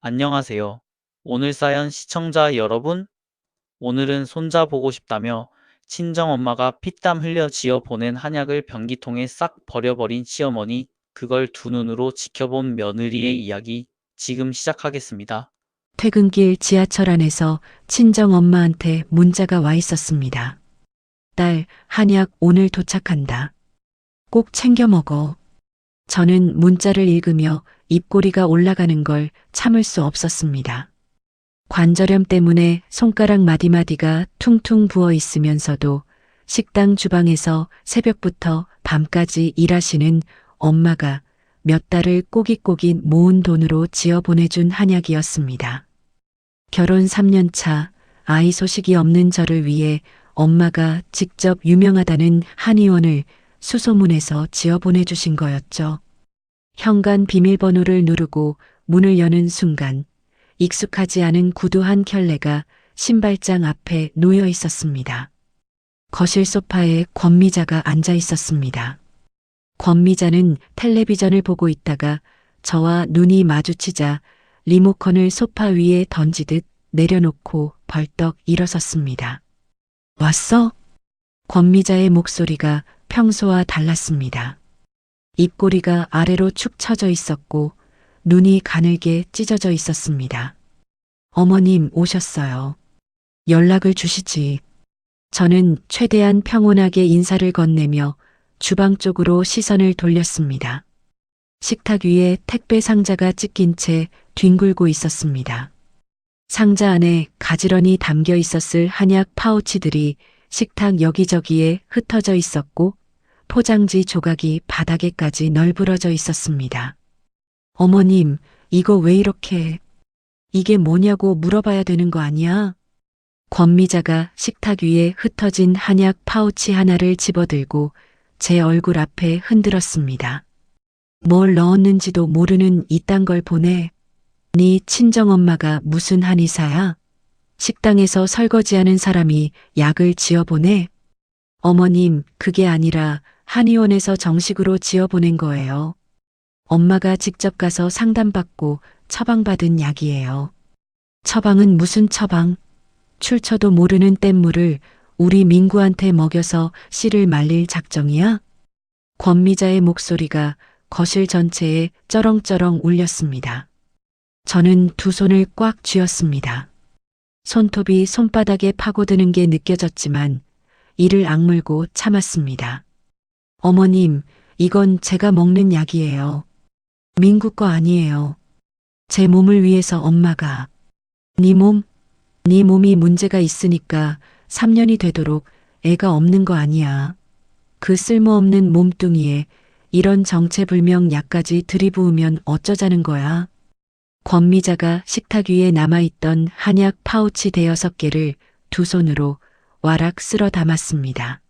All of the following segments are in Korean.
안녕하세요. 오늘 사연 시청자 여러분, 오늘은 손자 보고 싶다며 친정엄마가 피땀 흘려 지어 보낸 한약을 변기통에 싹 버려버린 시어머니, 그걸 두 눈으로 지켜본 며느리의 이야기 지금 시작하겠습니다. 퇴근길 지하철 안에서 친정엄마한테 문자가 와 있었습니다. 딸, 한약 오늘 도착한다. 꼭 챙겨 먹어. 저는 문자를 읽으며 입꼬리가 올라가는 걸 참을 수 없었습니다. 관절염 때문에 손가락 마디마디가 퉁퉁 부어 있으면서도 식당 주방에서 새벽부터 밤까지 일하시는 엄마가 몇 달을 꼬깃꼬깃 모은 돈으로 지어 보내준 한약이었습니다. 결혼 3년 차 아이 소식이 없는 저를 위해 엄마가 직접 유명하다는 한의원을 수소문해서 지어 보내주신 거였죠. 현관 비밀번호를 누르고 문을 여는 순간 익숙하지 않은 구두 한 켤레가 신발장 앞에 놓여 있었습니다. 거실 소파에 권미자가 앉아 있었습니다. 권미자는 텔레비전을 보고 있다가 저와 눈이 마주치자 리모컨을 소파 위에 던지듯 내려놓고 벌떡 일어섰습니다. 왔어? 권미자의 목소리가 평소와 달랐습니다. 입꼬리가 아래로 축 처져 있었고 눈이 가늘게 찢어져 있었습니다. 어머님 오셨어요. 연락을 주시지. 저는 최대한 평온하게 인사를 건네며 주방 쪽으로 시선을 돌렸습니다. 식탁 위에 택배 상자가 찢긴 채 뒹굴고 있었습니다. 상자 안에 가지런히 담겨 있었을 한약 파우치들이 식탁 여기저기에 흩어져 있었고 포장지 조각이 바닥에까지 널브러져 있었습니다. 어머님, 이거 왜 이렇게... 이게 뭐냐고 물어봐야 되는 거 아니야? 권미자가 식탁 위에 흩어진 한약 파우치 하나를 집어들고 제 얼굴 앞에 흔들었습니다. 뭘 넣었는지도 모르는 이딴 걸 보내. 네 친정엄마가 무슨 한의사야? 식당에서 설거지하는 사람이 약을 지어보내? 어머님, 그게 아니라 한의원에서 정식으로 지어보낸 거예요. 엄마가 직접 가서 상담받고 처방받은 약이에요. 처방은 무슨 처방? 출처도 모르는 뗏물을 우리 민구한테 먹여서 씨를 말릴 작정이야? 권미자의 목소리가 거실 전체에 쩌렁쩌렁 울렸습니다. 저는 두 손을 꽉 쥐었습니다. 손톱이 손바닥에 파고드는 게 느껴졌지만 이를 악물고 참았습니다. 어머님, 이건 제가 먹는 약이에요. 민구 거 아니에요. 제 몸을 위해서 엄마가. 네 몸? 네 몸이 문제가 있으니까 3년이 되도록 애가 없는 거 아니야. 그 쓸모없는 몸뚱이에 이런 정체불명 약까지 들이부으면 어쩌자는 거야. 권미자가 식탁 위에 남아있던 한약 파우치 대여섯 개를 두 손으로 와락 쓸어 담았습니다.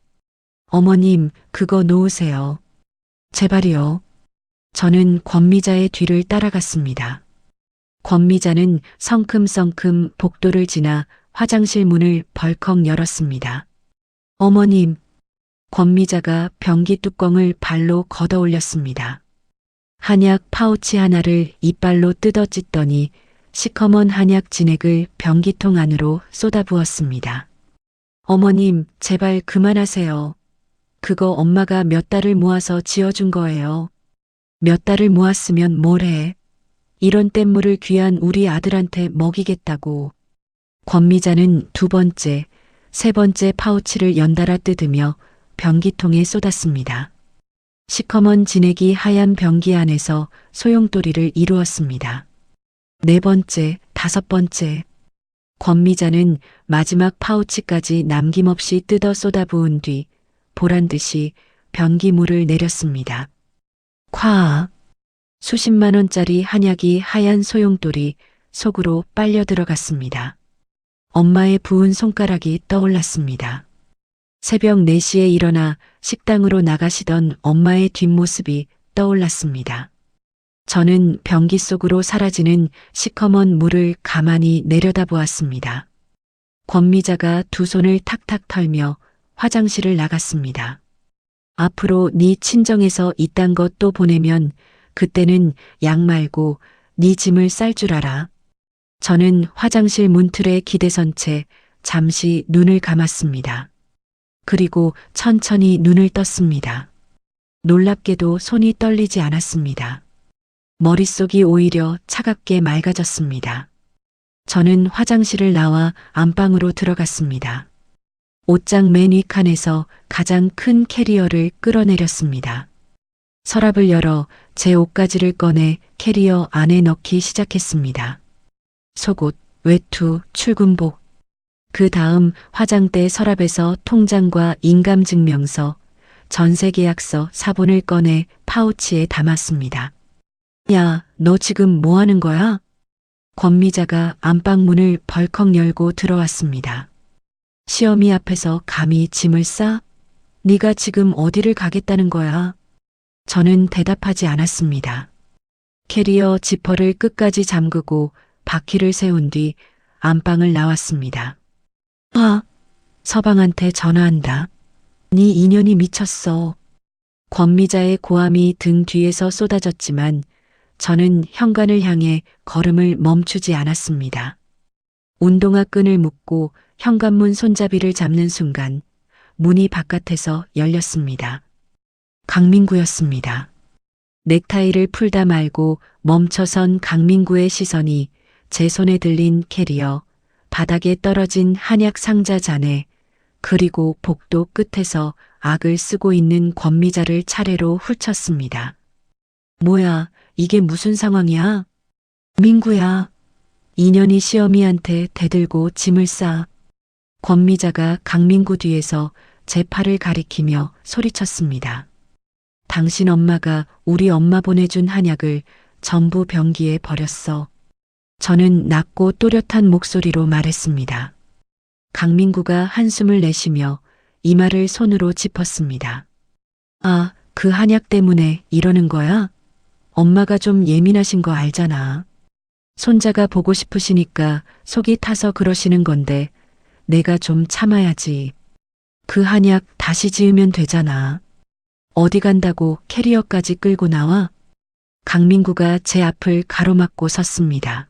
어머님, 그거 놓으세요. 제발이요. 저는 권미자의 뒤를 따라갔습니다. 권미자는 성큼성큼 복도를 지나 화장실 문을 벌컥 열었습니다. 어머님, 권미자가 변기 뚜껑을 발로 걷어 올렸습니다. 한약 파우치 하나를 이빨로 뜯어 찢더니 시커먼 한약 진액을 변기통 안으로 쏟아부었습니다. 어머님, 제발 그만하세요. 그거 엄마가 몇 달을 모아서 지어준 거예요. 몇 달을 모았으면 뭘 해? 이런 뗏물을 귀한 우리 아들한테 먹이겠다고. 권미자는 두 번째, 세 번째 파우치를 연달아 뜯으며 변기통에 쏟았습니다. 시커먼 진액이 하얀 변기 안에서 소용돌이를 이루었습니다. 네 번째, 다섯 번째. 권미자는 마지막 파우치까지 남김없이 뜯어 쏟아부은 뒤 보란듯이 변기물을 내렸습니다. 콱! 수십만 원짜리 한약이 하얀 소용돌이 속으로 빨려 들어갔습니다. 엄마의 부은 손가락이 떠올랐습니다. 새벽 4시에 일어나 식당으로 나가시던 엄마의 뒷모습이 떠올랐습니다. 저는 변기 속으로 사라지는 시커먼 물을 가만히 내려다보았습니다. 권미자가 두 손을 탁탁 털며 화장실을 나갔습니다. 앞으로 네 친정에서 이딴 것 또 보내면 그때는 약 말고 네 짐을 쌀 줄 알아. 저는 화장실 문틀에 기대선 채 잠시 눈을 감았습니다. 그리고 천천히 눈을 떴습니다. 놀랍게도 손이 떨리지 않았습니다. 머릿속이 오히려 차갑게 맑아졌습니다. 저는 화장실을 나와 안방으로 들어갔습니다. 옷장 맨 윗칸에서 가장 큰 캐리어를 끌어내렸습니다. 서랍을 열어 제 옷가지를 꺼내 캐리어 안에 넣기 시작했습니다. 속옷, 외투, 출근복. 그 다음 화장대 서랍에서 통장과 인감증명서, 전세계약서, 사본을 꺼내 파우치에 담았습니다. 야, 너 지금 뭐 하는 거야? 권미자가 안방문을 벌컥 열고 들어왔습니다. 시어미 앞에서 감히 짐을 싸? 네가 지금 어디를 가겠다는 거야? 저는 대답하지 않았습니다. 캐리어 지퍼를 끝까지 잠그고 바퀴를 세운 뒤 안방을 나왔습니다. 서방한테 전화한다. 네 인연이 미쳤어. 권미자의 고함이 등 뒤에서 쏟아졌지만 저는 현관을 향해 걸음을 멈추지 않았습니다. 운동화 끈을 묶고 현관문 손잡이를 잡는 순간 문이 바깥에서 열렸습니다. 강민구였습니다. 넥타이를 풀다 말고 멈춰선 강민구의 시선이 제 손에 들린 캐리어, 바닥에 떨어진 한약 상자 잔에, 그리고 복도 끝에서 악을 쓰고 있는 권미자를 차례로 훑쳤습니다. 뭐야, 이게 무슨 상황이야? 민구야. 인연이 시어미한테 대들고 짐을 싸. 권미자가 강민구 뒤에서 제 팔을 가리키며 소리쳤습니다. 당신 엄마가 우리 엄마 보내준 한약을 전부 변기에 버렸어. 저는 낮고 또렷한 목소리로 말했습니다. 강민구가 한숨을 내쉬며 이마를 손으로 짚었습니다. 아, 그 한약 때문에 이러는 거야? 엄마가 좀 예민하신 거 알잖아. 손자가 보고 싶으시니까 속이 타서 그러시는 건데 내가 좀 참아야지. 그 한약 다시 지으면 되잖아. 어디 간다고 캐리어까지 끌고 나와? 강민구가 제 앞을 가로막고 섰습니다.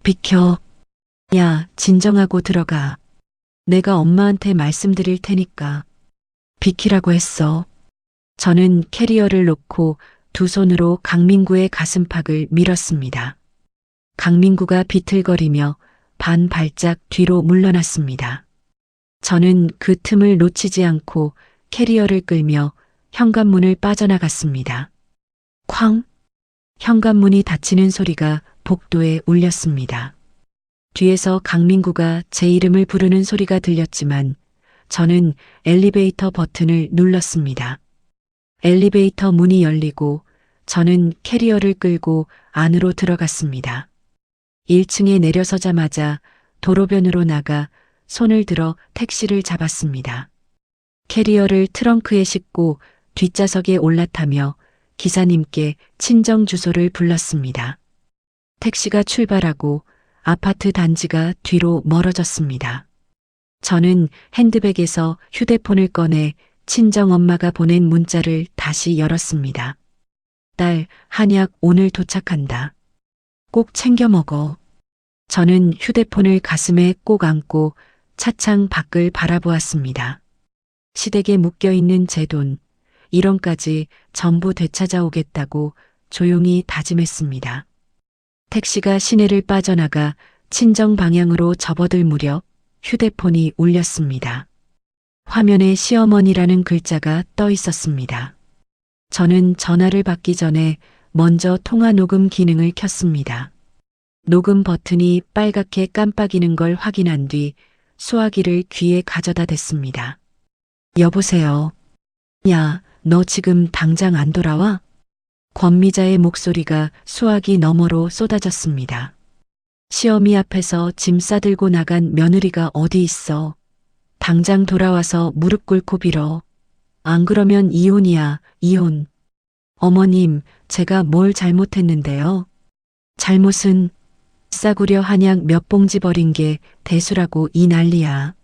비켜. 야, 진정하고 들어가. 내가 엄마한테 말씀드릴 테니까. 비키라고 했어. 저는 캐리어를 놓고 두 손으로 강민구의 가슴팍을 밀었습니다. 강민구가 비틀거리며 반 발짝 뒤로 물러났습니다. 저는 그 틈을 놓치지 않고 캐리어를 끌며 현관문을 빠져나갔습니다. 쾅! 현관문이 닫히는 소리가 복도에 울렸습니다. 뒤에서 강민구가 제 이름을 부르는 소리가 들렸지만 저는 엘리베이터 버튼을 눌렀습니다. 엘리베이터 문이 열리고 저는 캐리어를 끌고 안으로 들어갔습니다. 1층에 내려서자마자 도로변으로 나가 손을 들어 택시를 잡았습니다. 캐리어를 트렁크에 싣고 뒷좌석에 올라타며 기사님께 친정 주소를 불렀습니다. 택시가 출발하고 아파트 단지가 뒤로 멀어졌습니다. 저는 핸드백에서 휴대폰을 꺼내 친정 엄마가 보낸 문자를 다시 열었습니다. 딸, 한약 오늘 도착한다. 꼭 챙겨 먹어. 저는 휴대폰을 가슴에 꼭 안고 차창 밖을 바라보았습니다. 시댁에 묶여있는 제 돈, 1원까지 전부 되찾아오겠다고 조용히 다짐했습니다. 택시가 시내를 빠져나가 친정 방향으로 접어들 무렵 휴대폰이 울렸습니다. 화면에 시어머니라는 글자가 떠 있었습니다. 저는 전화를 받기 전에 먼저 통화 녹음 기능을 켰습니다. 녹음 버튼이 빨갛게 깜빡이는 걸 확인한 뒤 수화기를 귀에 가져다 댔습니다. 여보세요. 야, 너 지금 당장 안 돌아와? 권미자의 목소리가 수화기 너머로 쏟아졌습니다. 시어미 앞에서 짐 싸들고 나간 며느리가 어디 있어? 당장 돌아와서 무릎 꿇고 빌어. 안 그러면 이혼이야, 이혼. 어머님, 제가 뭘 잘못했는데요? 잘못은 싸구려 한약 몇 봉지 버린 게 대수라고 이 난리야.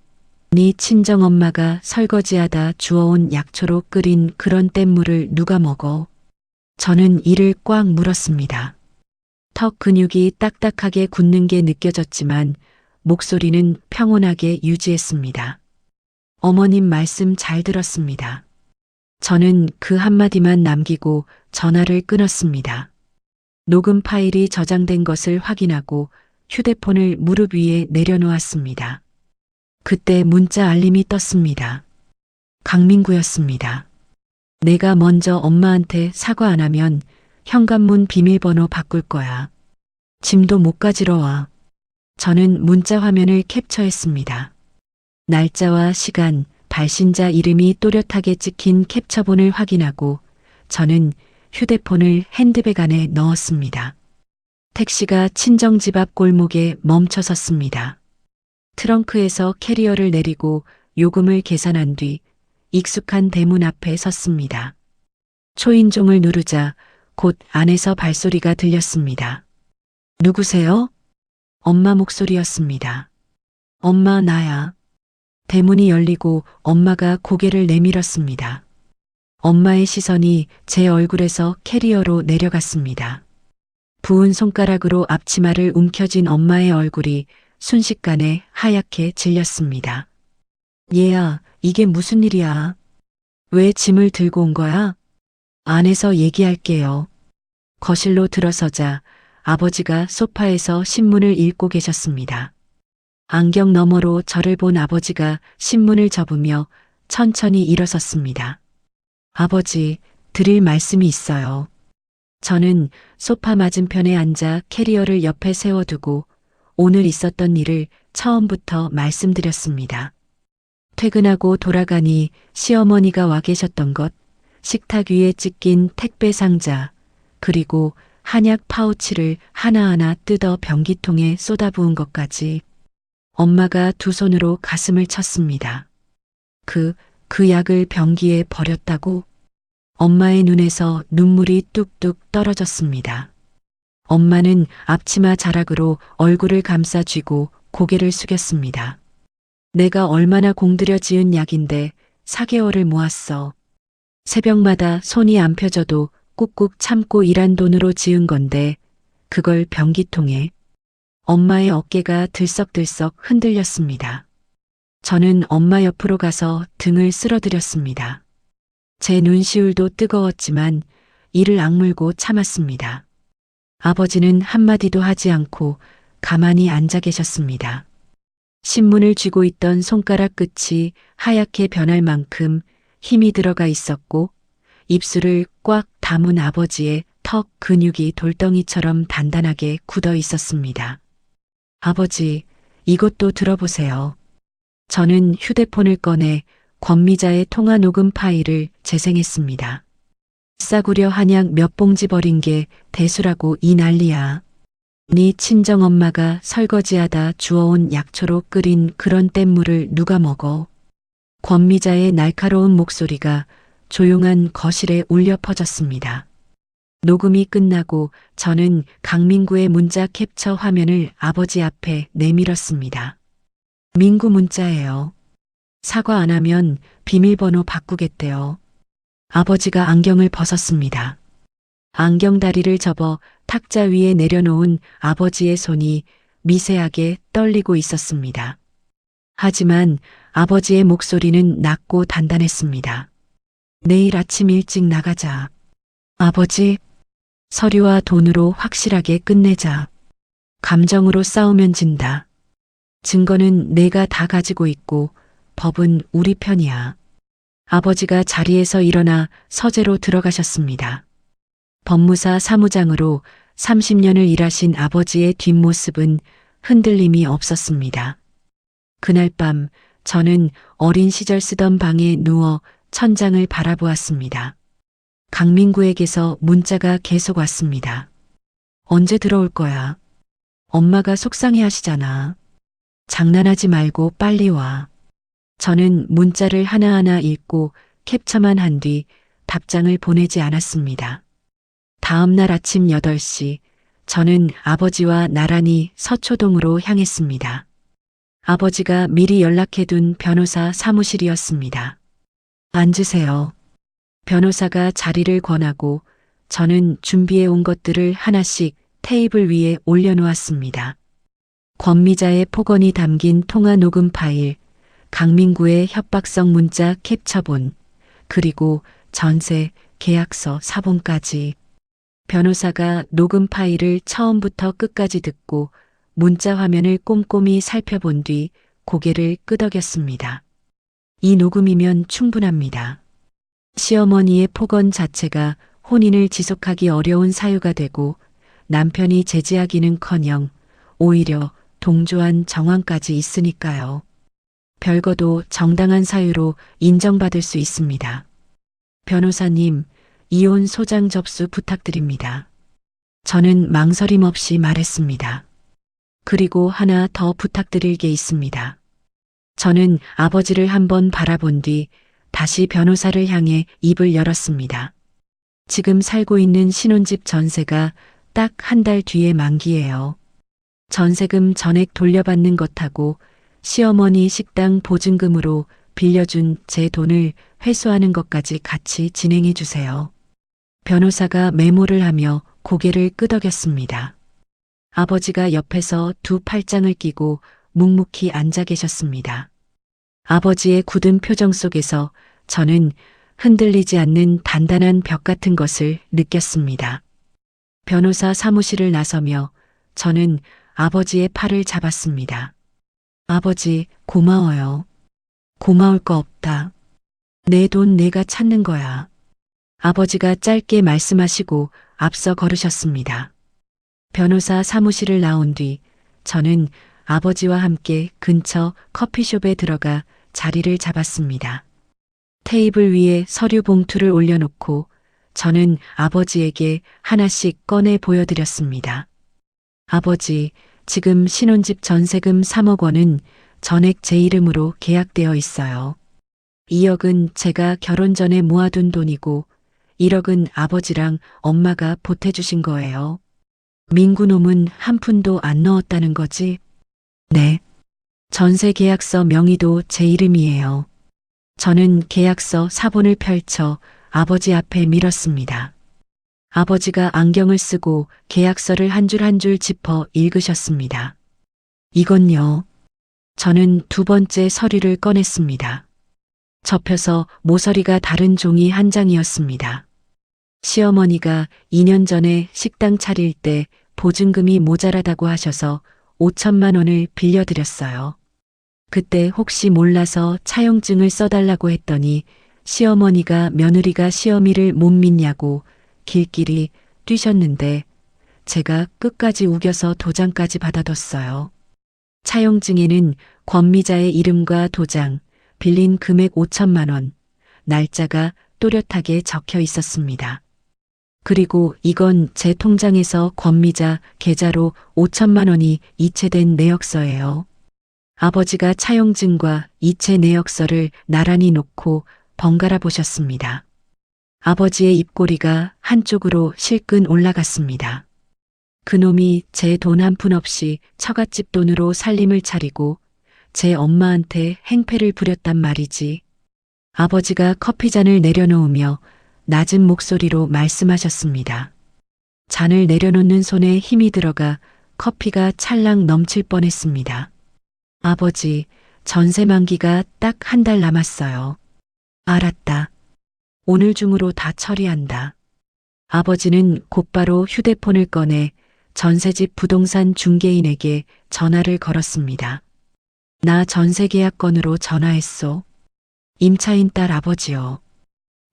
네 친정엄마가 설거지하다 주워온 약초로 끓인 그런 뗏물을 누가 먹어? 저는 이를 꽉 물었습니다. 턱 근육이 딱딱하게 굳는 게 느껴졌지만 목소리는 평온하게 유지했습니다. 어머님 말씀 잘 들었습니다. 저는 그 한마디만 남기고 전화를 끊었습니다. 녹음 파일이 저장된 것을 확인하고 휴대폰을 무릎 위에 내려놓았습니다. 그때 문자 알림이 떴습니다. 강민구였습니다. 내가 먼저 엄마한테 사과 안 하면 현관문 비밀번호 바꿀 거야. 짐도 못 가지러 와. 저는 문자 화면을 캡처했습니다. 날짜와 시간, 발신자 이름이 또렷하게 찍힌 캡처본을 확인하고 저는 휴대폰을 핸드백 안에 넣었습니다. 택시가 친정집 앞 골목에 멈춰 섰습니다. 트렁크에서 캐리어를 내리고 요금을 계산한 뒤 익숙한 대문 앞에 섰습니다. 초인종을 누르자 곧 안에서 발소리가 들렸습니다. 누구세요? 엄마 목소리였습니다. 엄마 나야. 대문이 열리고 엄마가 고개를 내밀었습니다. 엄마의 시선이 제 얼굴에서 캐리어로 내려갔습니다. 부은 손가락으로 앞치마를 움켜쥔 엄마의 얼굴이 순식간에 하얗게 질렸습니다. 얘야, 이게 무슨 일이야? 왜 짐을 들고 온 거야? 안에서 얘기할게요. 거실로 들어서자 아버지가 소파에서 신문을 읽고 계셨습니다. 안경 너머로 저를 본 아버지가 신문을 접으며 천천히 일어섰습니다. 아버지, 드릴 말씀이 있어요. 저는 소파 맞은편에 앉아 캐리어를 옆에 세워두고 오늘 있었던 일을 처음부터 말씀드렸습니다. 퇴근하고 돌아가니 시어머니가 와 계셨던 것, 식탁 위에 찢긴 택배 상자, 그리고 한약 파우치를 하나하나 뜯어 변기통에 쏟아부은 것까지 엄마가 두 손으로 가슴을 쳤습니다. 그 약을 변기에 버렸다고? 엄마의 눈에서 눈물이 뚝뚝 떨어졌습니다. 엄마는 앞치마 자락으로 얼굴을 감싸 쥐고 고개를 숙였습니다. 내가 얼마나 공들여 지은 약인데 4개월을 모았어. 새벽마다 손이 안 펴져도 꾹꾹 참고 일한 돈으로 지은 건데 그걸 변기통에. 엄마의 어깨가 들썩들썩 흔들렸습니다. 저는 엄마 옆으로 가서 등을 쓸어드렸습니다. 제 눈시울도 뜨거웠지만 이를 악물고 참았습니다. 아버지는 한마디도 하지 않고 가만히 앉아 계셨습니다. 신문을 쥐고 있던 손가락 끝이 하얗게 변할 만큼 힘이 들어가 있었고 입술을 꽉 다문 아버지의 턱 근육이 돌덩이처럼 단단하게 굳어 있었습니다. 아버지, 이것도 들어보세요. 저는 휴대폰을 꺼내 권미자의 통화 녹음 파일을 재생했습니다. 싸구려 한약 몇 봉지 버린 게 대수라고 이 난리야. 네 친정엄마가 설거지하다 주워온 약초로 끓인 그런 뗏물을 누가 먹어. 권미자의 날카로운 목소리가 조용한 거실에 울려 퍼졌습니다. 녹음이 끝나고 저는 강민구의 문자 캡처 화면을 아버지 앞에 내밀었습니다. 민구 문자예요. 사과 안 하면 비밀번호 바꾸겠대요. 아버지가 안경을 벗었습니다. 안경다리를 접어 탁자 위에 내려놓은 아버지의 손이 미세하게 떨리고 있었습니다. 하지만 아버지의 목소리는 낮고 단단했습니다. 내일 아침 일찍 나가자. 아버지, 서류와 돈으로 확실하게 끝내자. 감정으로 싸우면 진다. 증거는 내가 다 가지고 있고 법은 우리 편이야. 아버지가 자리에서 일어나 서재로 들어가셨습니다. 법무사 사무장으로 30년을 일하신 아버지의 뒷모습은 흔들림이 없었습니다. 그날 밤 저는 어린 시절 쓰던 방에 누워 천장을 바라보았습니다. 강민구에게서 문자가 계속 왔습니다. 언제 들어올 거야? 엄마가 속상해 하시잖아. 장난하지 말고 빨리 와. 저는 문자를 하나하나 읽고 캡처만 한 뒤 답장을 보내지 않았습니다. 다음 날 아침 8시 저는 아버지와 나란히 서초동으로 향했습니다. 아버지가 미리 연락해둔 변호사 사무실이었습니다. 앉으세요. 변호사가 자리를 권하고 저는 준비해 온 것들을 하나씩 테이블 위에 올려놓았습니다. 권미자의 폭언이 담긴 통화 녹음 파일, 강민구의 협박성 문자 캡처본, 그리고 전세, 계약서 사본까지. 변호사가 녹음 파일을 처음부터 끝까지 듣고 문자 화면을 꼼꼼히 살펴본 뒤 고개를 끄덕였습니다. 이 녹음이면 충분합니다. 시어머니의 폭언 자체가 혼인을 지속하기 어려운 사유가 되고 남편이 제지하기는커녕 오히려 동조한 정황까지 있으니까요. 별거도 정당한 사유로 인정받을 수 있습니다. 변호사님, 이혼 소장 접수 부탁드립니다. 저는 망설임 없이 말했습니다. 그리고 하나 더 부탁드릴 게 있습니다. 저는 아버지를 한번 바라본 뒤 다시 변호사를 향해 입을 열었습니다. 지금 살고 있는 신혼집 전세가 딱 한 달 뒤에 만기예요. 전세금 전액 돌려받는 것하고 시어머니 식당 보증금으로 빌려준 제 돈을 회수하는 것까지 같이 진행해 주세요. 변호사가 메모를 하며 고개를 끄덕였습니다. 아버지가 옆에서 두 팔짱을 끼고 묵묵히 앉아 계셨습니다. 아버지의 굳은 표정 속에서 저는 흔들리지 않는 단단한 벽 같은 것을 느꼈습니다. 변호사 사무실을 나서며 저는 아버지의 팔을 잡았습니다. 아버지, 고마워요. 고마울 거 없다. 내 돈 내가 찾는 거야. 아버지가 짧게 말씀하시고 앞서 걸으셨습니다. 변호사 사무실을 나온 뒤 저는 아버지와 함께 근처 커피숍에 들어가 자리를 잡았습니다. 테이블 위에 서류 봉투를 올려놓고 저는 아버지에게 하나씩 꺼내 보여드렸습니다. 아버지, 지금 신혼집 전세금 3억 원은 전액 제 이름으로 계약되어 있어요. 2억은 제가 결혼 전에 모아둔 돈이고 1억은 아버지랑 엄마가 보태주신 거예요. 민구놈은 한 푼도 안 넣었다는 거지? 네. 전세 계약서 명의도 제 이름이에요. 저는 계약서 사본을 펼쳐 아버지 앞에 밀었습니다. 아버지가 안경을 쓰고 계약서를 한 줄 한 줄 짚어 읽으셨습니다. 이건요. 저는 두 번째 서류를 꺼냈습니다. 접혀서 모서리가 다른 종이 한 장이었습니다. 시어머니가 2년 전에 식당 차릴 때 보증금이 모자라다고 하셔서 5천만 원을 빌려드렸어요. 그때 혹시 몰라서 차용증을 써달라고 했더니 시어머니가 며느리가 시어미를 못 믿냐고 길길이 뛰셨는데 제가 끝까지 우겨서 도장까지 받아뒀어요. 차용증에는 권미자의 이름과 도장, 빌린 금액 5천만 원, 날짜가 또렷하게 적혀 있었습니다. 그리고 이건 제 통장에서 권미자 계좌로 5천만 원이 이체된 내역서예요. 아버지가 차용증과 이체 내역서를 나란히 놓고 번갈아 보셨습니다. 아버지의 입꼬리가 한쪽으로 실끈 올라갔습니다. 그놈이 제 돈 한 푼 없이 처갓집 돈으로 살림을 차리고 제 엄마한테 행패를 부렸단 말이지. 아버지가 커피잔을 내려놓으며 낮은 목소리로 말씀하셨습니다. 잔을 내려놓는 손에 힘이 들어가 커피가 찰랑 넘칠 뻔했습니다. 아버지, 전세 만기가 딱 한 달 남았어요. 알았다. 오늘 중으로 다 처리한다. 아버지는 곧바로 휴대폰을 꺼내 전세집 부동산 중개인에게 전화를 걸었습니다. 나 전세 계약건으로 전화했소. 임차인 딸 아버지요.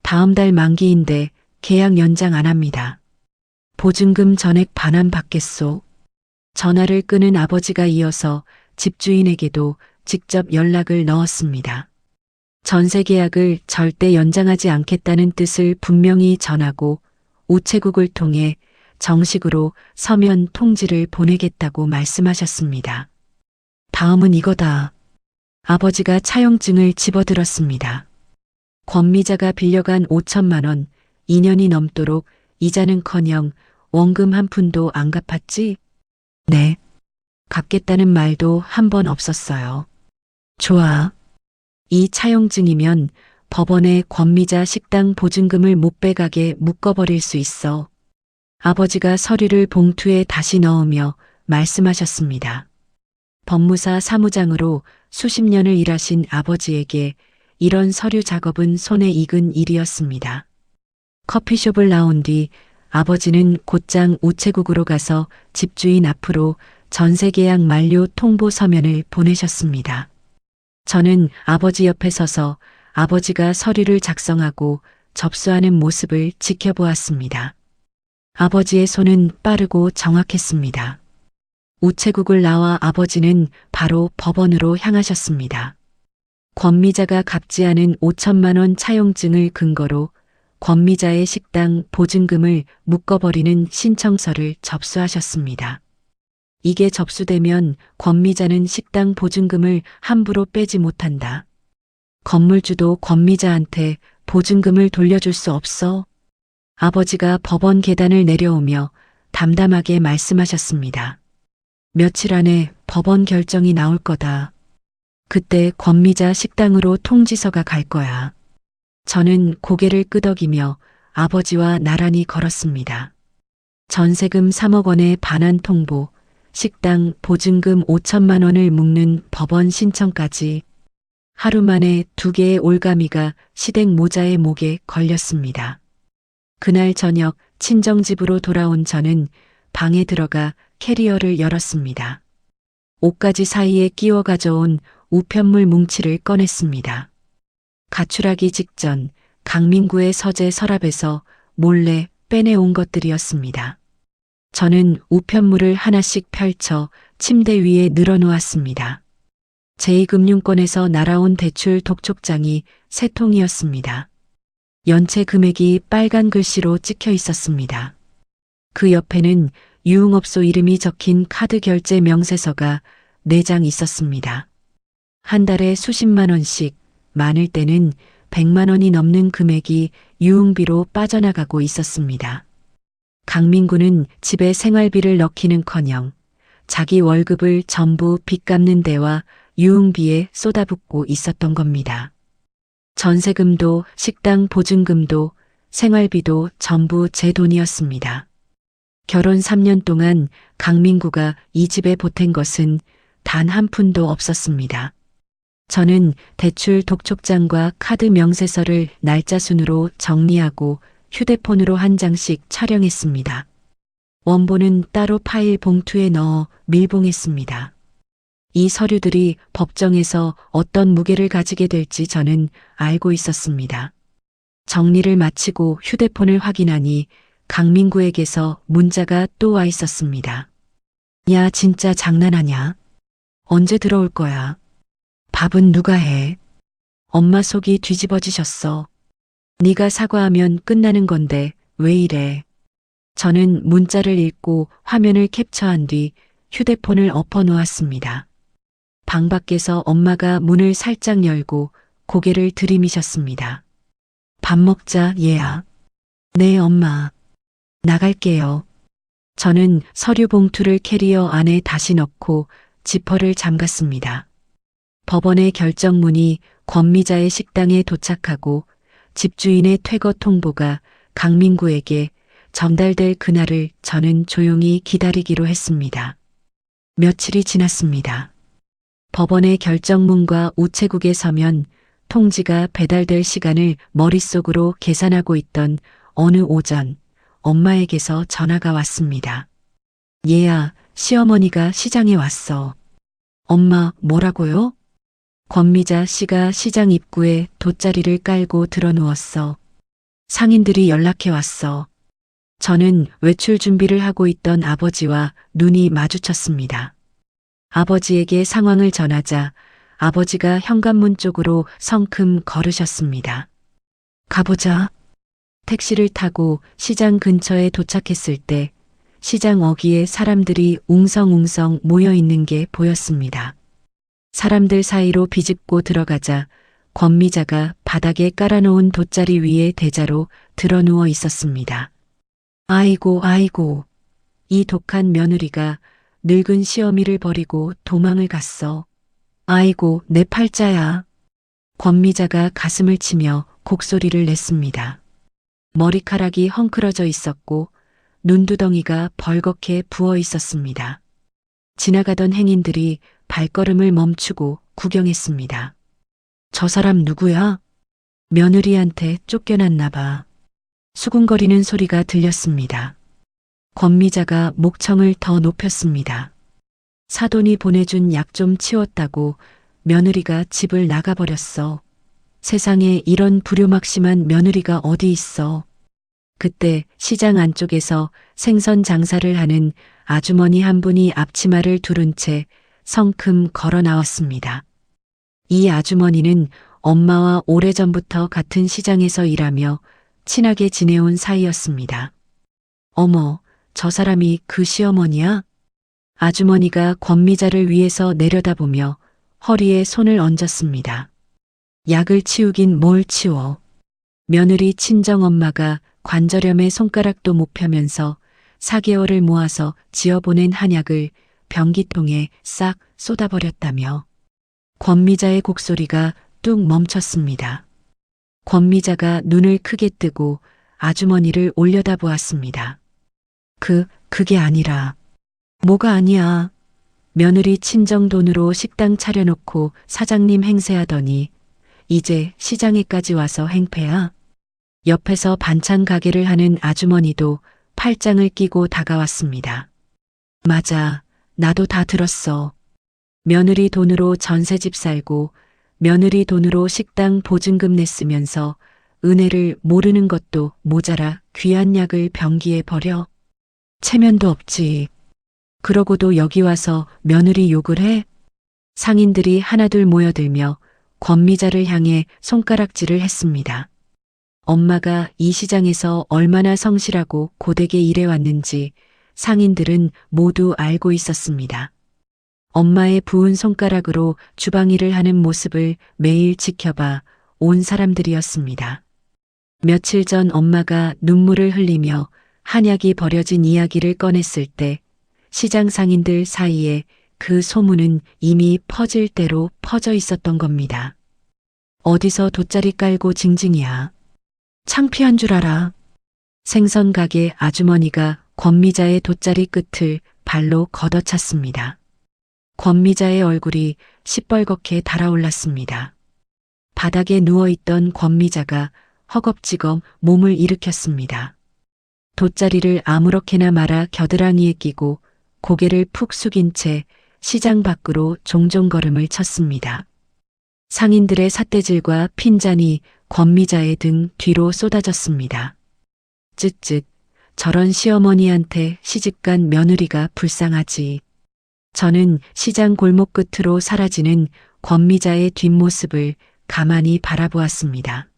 다음 달 만기인데 계약 연장 안 합니다. 보증금 전액 반환 받겠소. 전화를 끊은 아버지가 이어서 집주인에게도 직접 연락을 넣었습니다. 전세 계약을 절대 연장하지 않겠다는 뜻을 분명히 전하고 우체국을 통해 정식으로 서면 통지를 보내겠다고 말씀하셨습니다. 다음은 이거다. 아버지가 차용증을 집어들었습니다. 권미자가 빌려간 5천만 원, 2년이 넘도록 이자는커녕 원금 한 푼도 안 갚았지? 네. 갚겠다는 말도 한 번 없었어요. 좋아. 이 차용증이면 법원에 권미자 식당 보증금을 못 빼가게 묶어버릴 수 있어. 아버지가 서류를 봉투에 다시 넣으며 말씀하셨습니다. 법무사 사무장으로 수십 년을 일하신 아버지에게 이런 서류 작업은 손에 익은 일이었습니다. 커피숍을 나온 뒤 아버지는 곧장 우체국으로 가서 집주인 앞으로 전세 계약 만료 통보 서면을 보내셨습니다. 저는 아버지 옆에 서서 아버지가 서류를 작성하고 접수하는 모습을 지켜보았습니다. 아버지의 손은 빠르고 정확했습니다. 우체국을 나와 아버지는 바로 법원으로 향하셨습니다. 권미자가 갚지 않은 5천만 원 차용증을 근거로 권미자의 식당 보증금을 묶어버리는 신청서를 접수하셨습니다. 이게 접수되면 권미자는 식당 보증금을 함부로 빼지 못한다. 건물주도 권미자한테 보증금을 돌려줄 수 없어. 아버지가 법원 계단을 내려오며 담담하게 말씀하셨습니다. 며칠 안에 법원 결정이 나올 거다. 그때 권미자 식당으로 통지서가 갈 거야. 저는 고개를 끄덕이며 아버지와 나란히 걸었습니다. 전세금 3억 원의 반환 통보, 식당 보증금 5천만 원을 묶는 법원 신청까지 하루 만에 2개의 올가미가 시댁 모자의 목에 걸렸습니다. 그날 저녁 친정집으로 돌아온 저는 방에 들어가 캐리어를 열었습니다. 옷가지 사이에 끼워 가져온 우편물 뭉치를 꺼냈습니다. 가출하기 직전 강민구의 서재 서랍에서 몰래 빼내온 것들이었습니다. 저는 우편물을 하나씩 펼쳐 침대 위에 늘어놓았습니다. 제2금융권에서 날아온 대출 독촉장이 3통이었습니다. 연체 금액이 빨간 글씨로 찍혀 있었습니다. 그 옆에는 유흥업소 이름이 적힌 카드 결제 명세서가 4장 있었습니다. 한 달에 수십만 원씩, 많을 때는 100만 원이 넘는 금액이 유흥비로 빠져나가고 있었습니다. 강민구는 집에 생활비를 넣기는커녕 자기 월급을 전부 빚 갚는 데와 유흥비에 쏟아붓고 있었던 겁니다. 전세금도 식당 보증금도 생활비도 전부 제 돈이었습니다. 결혼 3년 동안 강민구가 이 집에 보탠 것은 단 한 푼도 없었습니다. 저는 대출 독촉장과 카드 명세서를 날짜 순으로 정리하고 휴대폰으로 한 장씩 촬영했습니다. 원본은 따로 파일 봉투에 넣어 밀봉했습니다. 이 서류들이 법정에서 어떤 무게를 가지게 될지 저는 알고 있었습니다. 정리를 마치고 휴대폰을 확인하니 강민구에게서 문자가 또 와 있었습니다. 야, 진짜 장난하냐? 언제 들어올 거야? 밥은 누가 해? 엄마 속이 뒤집어지셨어. 네가 사과하면 끝나는 건데 왜 이래? 저는 문자를 읽고 화면을 캡처한 뒤 휴대폰을 엎어 놓았습니다. 방 밖에서 엄마가 문을 살짝 열고 고개를 들이미셨습니다. 밥 먹자, 얘야. 네, 엄마. 나갈게요. 저는 서류 봉투를 캐리어 안에 다시 넣고 지퍼를 잠갔습니다. 법원의 결정문이 권미자의 식당에 도착하고 집주인의 퇴거 통보가 강민구에게 전달될 그날을 저는 조용히 기다리기로 했습니다. 며칠이 지났습니다. 법원의 결정문과 우체국에 서면 통지가 배달될 시간을 머릿속으로 계산하고 있던 어느 오전 엄마에게서 전화가 왔습니다. 얘야, 시어머니가 시장에 왔어. 엄마, 뭐라고요? 권미자 씨가 시장 입구에 돗자리를 깔고 드러누웠어. 상인들이 연락해 왔어. 저는 외출 준비를 하고 있던 아버지와 눈이 마주쳤습니다. 아버지에게 상황을 전하자 아버지가 현관문 쪽으로 성큼 걸으셨습니다. 가보자. 택시를 타고 시장 근처에 도착했을 때 시장 어귀에 사람들이 웅성웅성 모여 있는 게 보였습니다. 사람들 사이로 비집고 들어가자 권미자가 바닥에 깔아놓은 돗자리 위에 대자로 드러누워 있었습니다. 아이고, 아이고. 이 독한 며느리가 늙은 시어미를 버리고 도망을 갔어. 아이고, 내 팔자야. 권미자가 가슴을 치며 곡소리를 냈습니다. 머리카락이 헝클어져 있었고 눈두덩이가 벌겋게 부어 있었습니다. 지나가던 행인들이 발걸음을 멈추고 구경했습니다. 저 사람 누구야? 며느리한테 쫓겨났나 봐. 수군거리는 소리가 들렸습니다. 권미자가 목청을 더 높였습니다. 사돈이 보내준 약 좀 치웠다고 며느리가 집을 나가버렸어. 세상에 이런 불효막심한 며느리가 어디 있어. 그때 시장 안쪽에서 생선 장사를 하는 아주머니 한 분이 앞치마를 두른 채 성큼 걸어 나왔습니다. 이 아주머니는 엄마와 오래전부터 같은 시장에서 일하며 친하게 지내온 사이였습니다. 어머, 저 사람이 그 시어머니야? 아주머니가 권미자를 위해서 내려다보며 허리에 손을 얹었습니다. 약을 치우긴 뭘 치워. 며느리 친정엄마가 관절염에 손가락도 못 펴면서 4개월을 모아서 지어보낸 한약을 변기통에 싹 쏟아버렸다며. 권미자의 곡소리가 뚝 멈췄습니다. 권미자가 눈을 크게 뜨고 아주머니를 올려다보았습니다. 그게 아니라. 뭐가 아니야. 며느리 친정 돈으로 식당 차려놓고 사장님 행세하더니 이제 시장에까지 와서 행패야? 옆에서 반찬 가게를 하는 아주머니도 팔짱을 끼고 다가왔습니다. 맞아, 나도 다 들었어. 며느리 돈으로 전셋집 살고 며느리 돈으로 식당 보증금 냈으면서 은혜를 모르는 것도 모자라 귀한 약을 변기에 버려? 체면도 없지. 그러고도 여기 와서 며느리 욕을 해? 상인들이 하나둘 모여들며 권미자를 향해 손가락질을 했습니다. 엄마가 이 시장에서 얼마나 성실하고 고되게 일해왔는지 상인들은 모두 알고 있었습니다. 엄마의 부은 손가락으로 주방일을 하는 모습을 매일 지켜봐 온 사람들이었습니다. 며칠 전 엄마가 눈물을 흘리며 한약이 버려진 이야기를 꺼냈을 때 시장 상인들 사이에 그 소문은 이미 퍼질 대로 퍼져 있었던 겁니다. 어디서 돗자리 깔고 징징이야. 창피한 줄 알아. 생선 가게 아주머니가 권미자의 돗자리 끝을 발로 걷어찼습니다. 권미자의 얼굴이 시뻘겋게 달아올랐습니다. 바닥에 누워있던 권미자가 허겁지겁 몸을 일으켰습니다. 돗자리를 아무렇게나 말아 겨드랑이에 끼고 고개를 푹 숙인 채 시장 밖으로 종종 걸음을 쳤습니다. 상인들의 삿대질과 핀잔이 권미자의 등 뒤로 쏟아졌습니다. 쯧쯧, 저런 시어머니한테 시집간 며느리가 불쌍하지. 저는 시장 골목 끝으로 사라지는 권미자의 뒷모습을 가만히 바라보았습니다.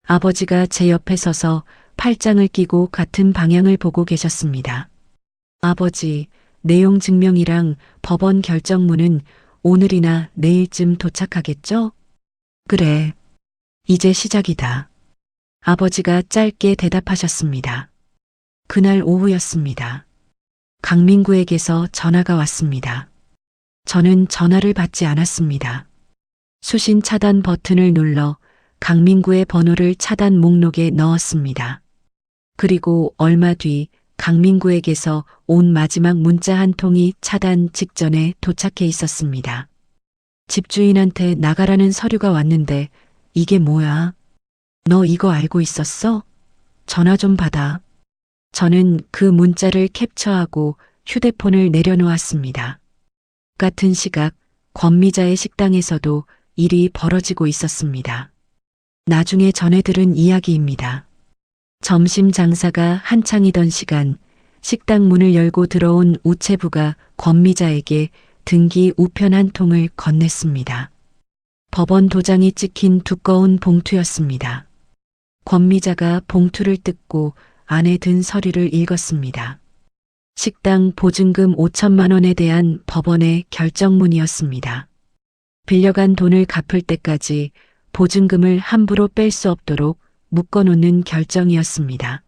아버지가 제 옆에 서서 팔짱을 끼고 같은 방향을 보고 계셨습니다. 아버지, 내용 증명이랑 법원 결정문은 오늘이나 내일쯤 도착하겠죠? 그래. 이제 시작이다. 아버지가 짧게 대답하셨습니다. 그날 오후였습니다. 강민구에게서 전화가 왔습니다. 저는 전화를 받지 않았습니다. 수신 차단 버튼을 눌러 강민구의 번호를 차단 목록에 넣었습니다. 그리고 얼마 뒤 강민구에게서 온 마지막 문자 한 통이 차단 직전에 도착해 있었습니다. 집주인한테 나가라는 서류가 왔는데 이게 뭐야? 너 이거 알고 있었어? 전화 좀 받아. 저는 그 문자를 캡처하고 휴대폰을 내려놓았습니다. 같은 시각 권미자의 식당에서도 일이 벌어지고 있었습니다. 나중에 전해 들은 이야기입니다. 점심 장사가 한창이던 시간 식당 문을 열고 들어온 우체부가 권미자에게 등기 우편 한 통을 건넸습니다. 법원 도장이 찍힌 두꺼운 봉투였습니다. 권미자가 봉투를 뜯고 안에 든 서류를 읽었습니다. 식당 보증금 5천만 원에 대한 법원의 결정문이었습니다. 빌려간 돈을 갚을 때까지 보증금을 함부로 뺄 수 없도록 묶어놓는 결정이었습니다.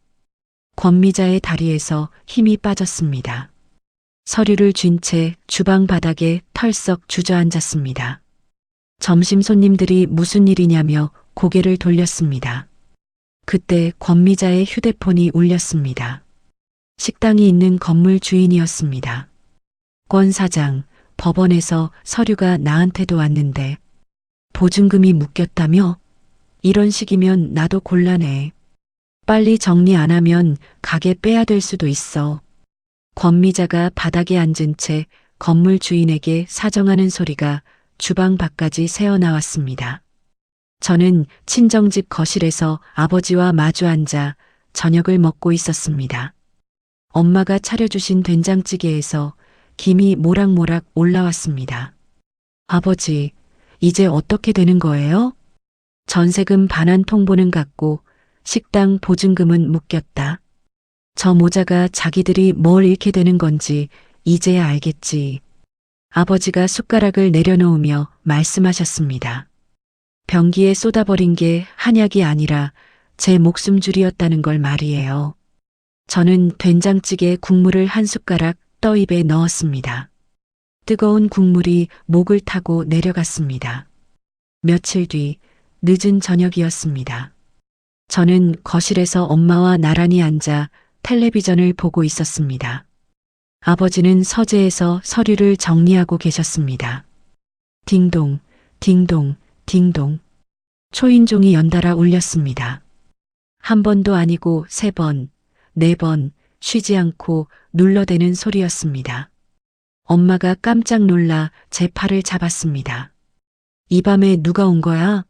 권미자의 다리에서 힘이 빠졌습니다. 서류를 쥔 채 주방 바닥에 털썩 주저앉았습니다. 점심 손님들이 무슨 일이냐며 고개를 돌렸습니다. 그때 권미자의 휴대폰이 울렸습니다. 식당이 있는 건물 주인이었습니다. 권 사장, 법원에서 서류가 나한테도 왔는데 보증금이 묶였다며? 이런 식이면 나도 곤란해. 빨리 정리 안 하면 가게 빼야 될 수도 있어. 권미자가 바닥에 앉은 채 건물 주인에게 사정하는 소리가 주방 밖까지 새어나왔습니다. 저는 친정집 거실에서 아버지와 마주 앉아 저녁을 먹고 있었습니다. 엄마가 차려주신 된장찌개에서 김이 모락모락 올라왔습니다. 아버지, 이제 어떻게 되는 거예요? 전세금 반환 통보는 갔고 식당 보증금은 묶였다. 저 모자가 자기들이 뭘 잃게 되는 건지 이제야 알겠지. 아버지가 숟가락을 내려놓으며 말씀하셨습니다. 변기에 쏟아버린 게 한약이 아니라 제 목숨줄이었다는 걸 말이에요. 저는 된장찌개 국물을 한 숟가락 떠입에 넣었습니다. 뜨거운 국물이 목을 타고 내려갔습니다. 며칠 뒤 늦은 저녁이었습니다. 저는 거실에서 엄마와 나란히 앉아 텔레비전을 보고 있었습니다. 아버지는 서재에서 서류를 정리하고 계셨습니다. 딩동, 딩동, 딩동. 초인종이 연달아 울렸습니다. 한 번도 아니고 3번, 4번 쉬지 않고 눌러대는 소리였습니다. 엄마가 깜짝 놀라 제 팔을 잡았습니다. 이 밤에 누가 온 거야?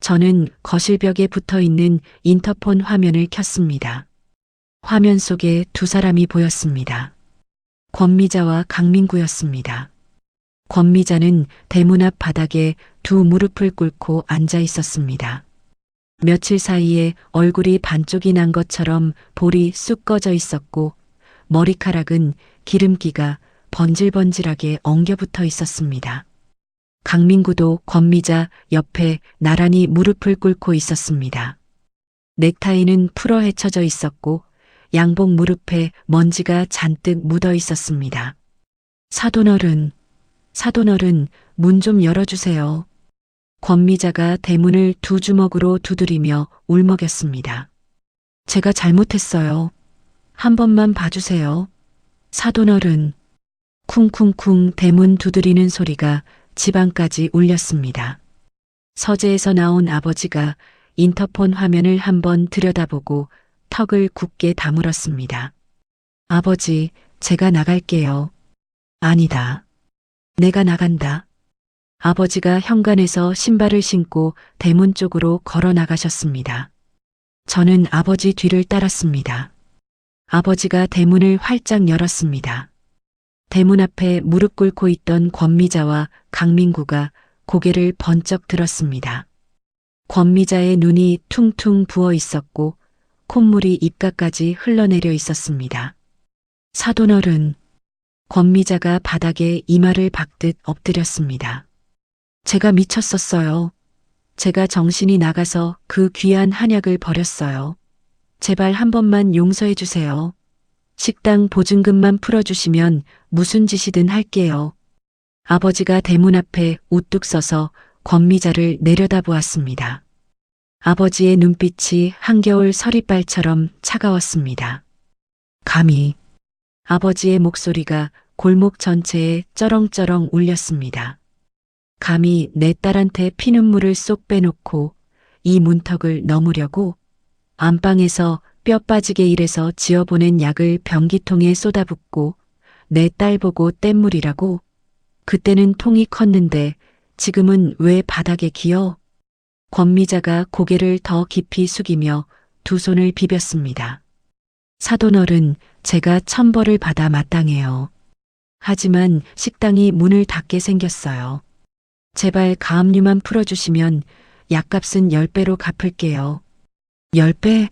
저는 거실벽에 붙어 있는 인터폰 화면을 켰습니다. 화면 속에 2사람이 보였습니다. 권미자와 강민구였습니다. 권미자는 대문 앞 바닥에 2 무릎을 꿇고 앉아 있었습니다. 며칠 사이에 얼굴이 반쪽이 난 것처럼 볼이 쑥 꺼져 있었고 머리카락은 기름기가 번질번질하게 엉겨붙어 있었습니다. 강민구도 권미자 옆에 나란히 무릎을 꿇고 있었습니다. 넥타이는 풀어 헤쳐져 있었고 양복 무릎에 먼지가 잔뜩 묻어 있었습니다. 사돈어른, 사돈어른, 문 좀 열어주세요. 권미자가 대문을 2 주먹으로 두드리며 울먹였습니다. 제가 잘못했어요. 한 번만 봐주세요. 사돈어른. 쿵쿵쿵 대문 두드리는 소리가 집안까지 울렸습니다. 서재에서 나온 아버지가 인터폰 화면을 한번 들여다보고 턱을 굳게 다물었습니다. 아버지, 제가 나갈게요. 아니다. 내가 나간다. 아버지가 현관에서 신발을 신고 대문 쪽으로 걸어 나가셨습니다. 저는 아버지 뒤를 따랐습니다. 아버지가 대문을 활짝 열었습니다. 대문 앞에 무릎 꿇고 있던 권미자와 강민구가 고개를 번쩍 들었습니다. 권미자의 눈이 퉁퉁 부어 있었고 콧물이 입가까지 흘러내려 있었습니다. 사돈어른. 권미자가 바닥에 이마를 박듯 엎드렸습니다. 제가 미쳤었어요. 제가 정신이 나가서 그 귀한 한약을 버렸어요. 제발 한 번만 용서해 주세요. 식당 보증금만 풀어주시면 무슨 짓이든 할게요. 아버지가 대문 앞에 우뚝 서서 권미자를 내려다보았습니다. 아버지의 눈빛이 한겨울 서리발처럼 차가웠습니다. 감히. 아버지의 목소리가 골목 전체에 쩌렁쩌렁 울렸습니다. 감히 내 딸한테 피눈물을 쏙 빼놓고 이 문턱을 넘으려고 안방에서 뼈 빠지게 일해서 지어보낸 약을 변기통에 쏟아붓고 내 딸 보고 뗏물이라고. 그때는 통이 컸는데 지금은 왜 바닥에 기어? 권미자가 고개를 더 깊이 숙이며 2 손을 비볐습니다. 사돈어른, 제가 천벌을 받아 마땅해요. 하지만 식당이 문을 닫게 생겼어요. 제발 가압류만 풀어주시면 약값은 10배로 갚을게요. 10배?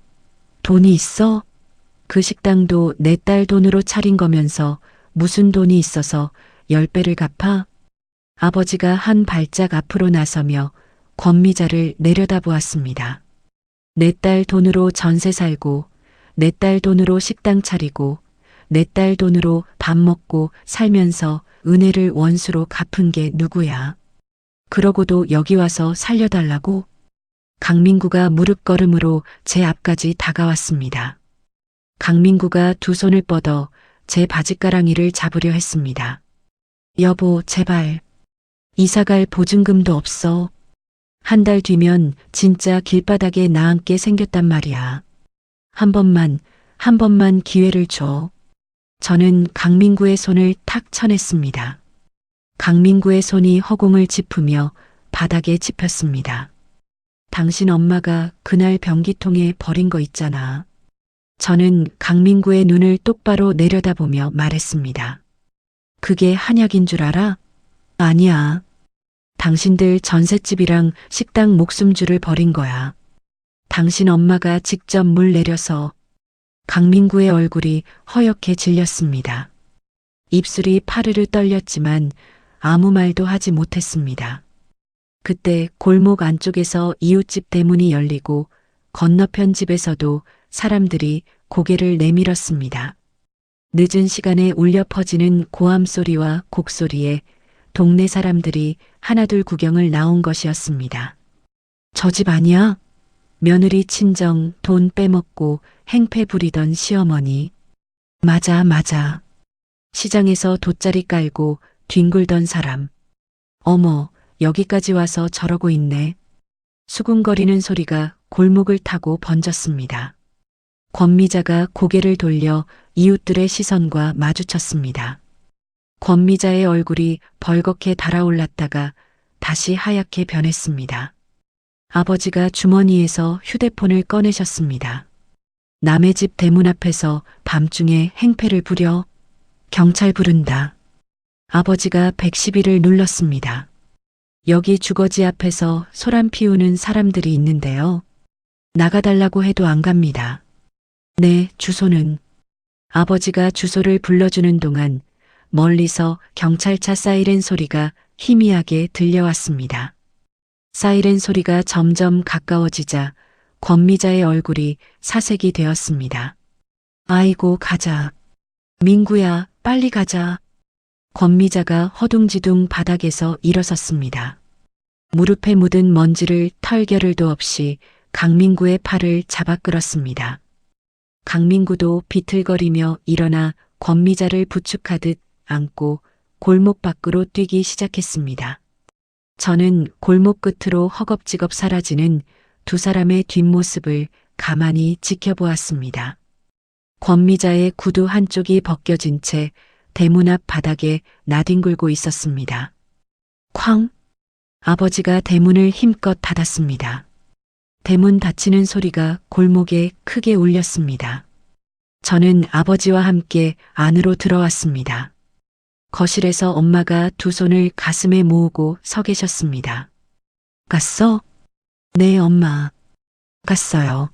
돈이 있어? 그 식당도 내 딸 돈으로 차린 거면서 무슨 돈이 있어서 10배를 갚아? 아버지가 한 발짝 앞으로 나서며 권미자를 내려다보았습니다. 내 딸 돈으로 전세 살고 내 딸 돈으로 식당 차리고 내 딸 돈으로 밥 먹고 살면서 은혜를 원수로 갚은 게 누구야? 그러고도 여기 와서 살려달라고? 강민구가 무릎걸음으로 제 앞까지 다가왔습니다. 강민구가 두 손을 뻗어 제 바짓가랑이를 잡으려 했습니다. 여보, 제발. 이사갈 보증금도 없어. 한 달 뒤면 진짜 길바닥에 나앉게 생겼단 말이야. 한 번만 기회를 줘. 저는 강민구의 손을 탁 쳐냈습니다. 강민구의 손이 허공을 짚으며 바닥에 짚혔습니다. 당신 엄마가 그날 변기통에 버린 거 있잖아. 저는 강민구의 눈을 똑바로 내려다보며 말했습니다. 그게 한약인 줄 알아? 아니야. 당신들 전셋집이랑 식당 목숨줄을 버린 거야. 당신 엄마가 직접 물 내려서. 강민구의 얼굴이 허옇게 질렸습니다. 입술이 파르르 떨렸지만 아무 말도 하지 못했습니다. 그때 골목 안쪽에서 이웃집 대문이 열리고 건너편 집에서도 사람들이 고개를 내밀었습니다. 늦은 시간에 울려 퍼지는 고함 소리와 곡소리에 동네 사람들이 하나둘 구경을 나온 것이었습니다. 저 집 아니야? 며느리 친정 돈 빼먹고 행패 부리던 시어머니. 맞아. 시장에서 돗자리 깔고 뒹굴던 사람. 어머, 여기까지 와서 저러고 있네. 수군거리는 소리가 골목을 타고 번졌습니다. 권미자가 고개를 돌려 이웃들의 시선과 마주쳤습니다. 권미자의 얼굴이 벌겋게 달아올랐다가 다시 하얗게 변했습니다. 아버지가 주머니에서 휴대폰을 꺼내셨습니다. 남의 집 대문 앞에서 밤중에 행패를 부려. 경찰 부른다. 아버지가 112를 눌렀습니다. 여기 주거지 앞에서 소란 피우는 사람들이 있는데요. 나가달라고 해도 안 갑니다. 네, 주소는. 아버지가 주소를 불러주는 동안 멀리서 경찰차 사이렌 소리가 희미하게 들려왔습니다. 사이렌 소리가 점점 가까워지자 권미자의 얼굴이 사색이 되었습니다. 아이고, 가자. 민구야, 빨리 가자. 권미자가 허둥지둥 바닥에서 일어섰습니다. 무릎에 묻은 먼지를 털겨를도 없이 강민구의 팔을 잡아 끌었습니다. 강민구도 비틀거리며 일어나 권미자를 부축하듯 안고 골목 밖으로 뛰기 시작했습니다. 저는 골목 끝으로 허겁지겁 사라지는 두 사람의 뒷모습을 가만히 지켜보았습니다. 권미자의 구두 한쪽이 벗겨진 채 대문 앞 바닥에 나뒹굴고 있었습니다. 쾅! 아버지가 대문을 힘껏 닫았습니다. 대문 닫히는 소리가 골목에 크게 울렸습니다. 저는 아버지와 함께 안으로 들어왔습니다. 거실에서 엄마가 두 손을 가슴에 모으고 서 계셨습니다. 갔어? 네, 엄마. 갔어요.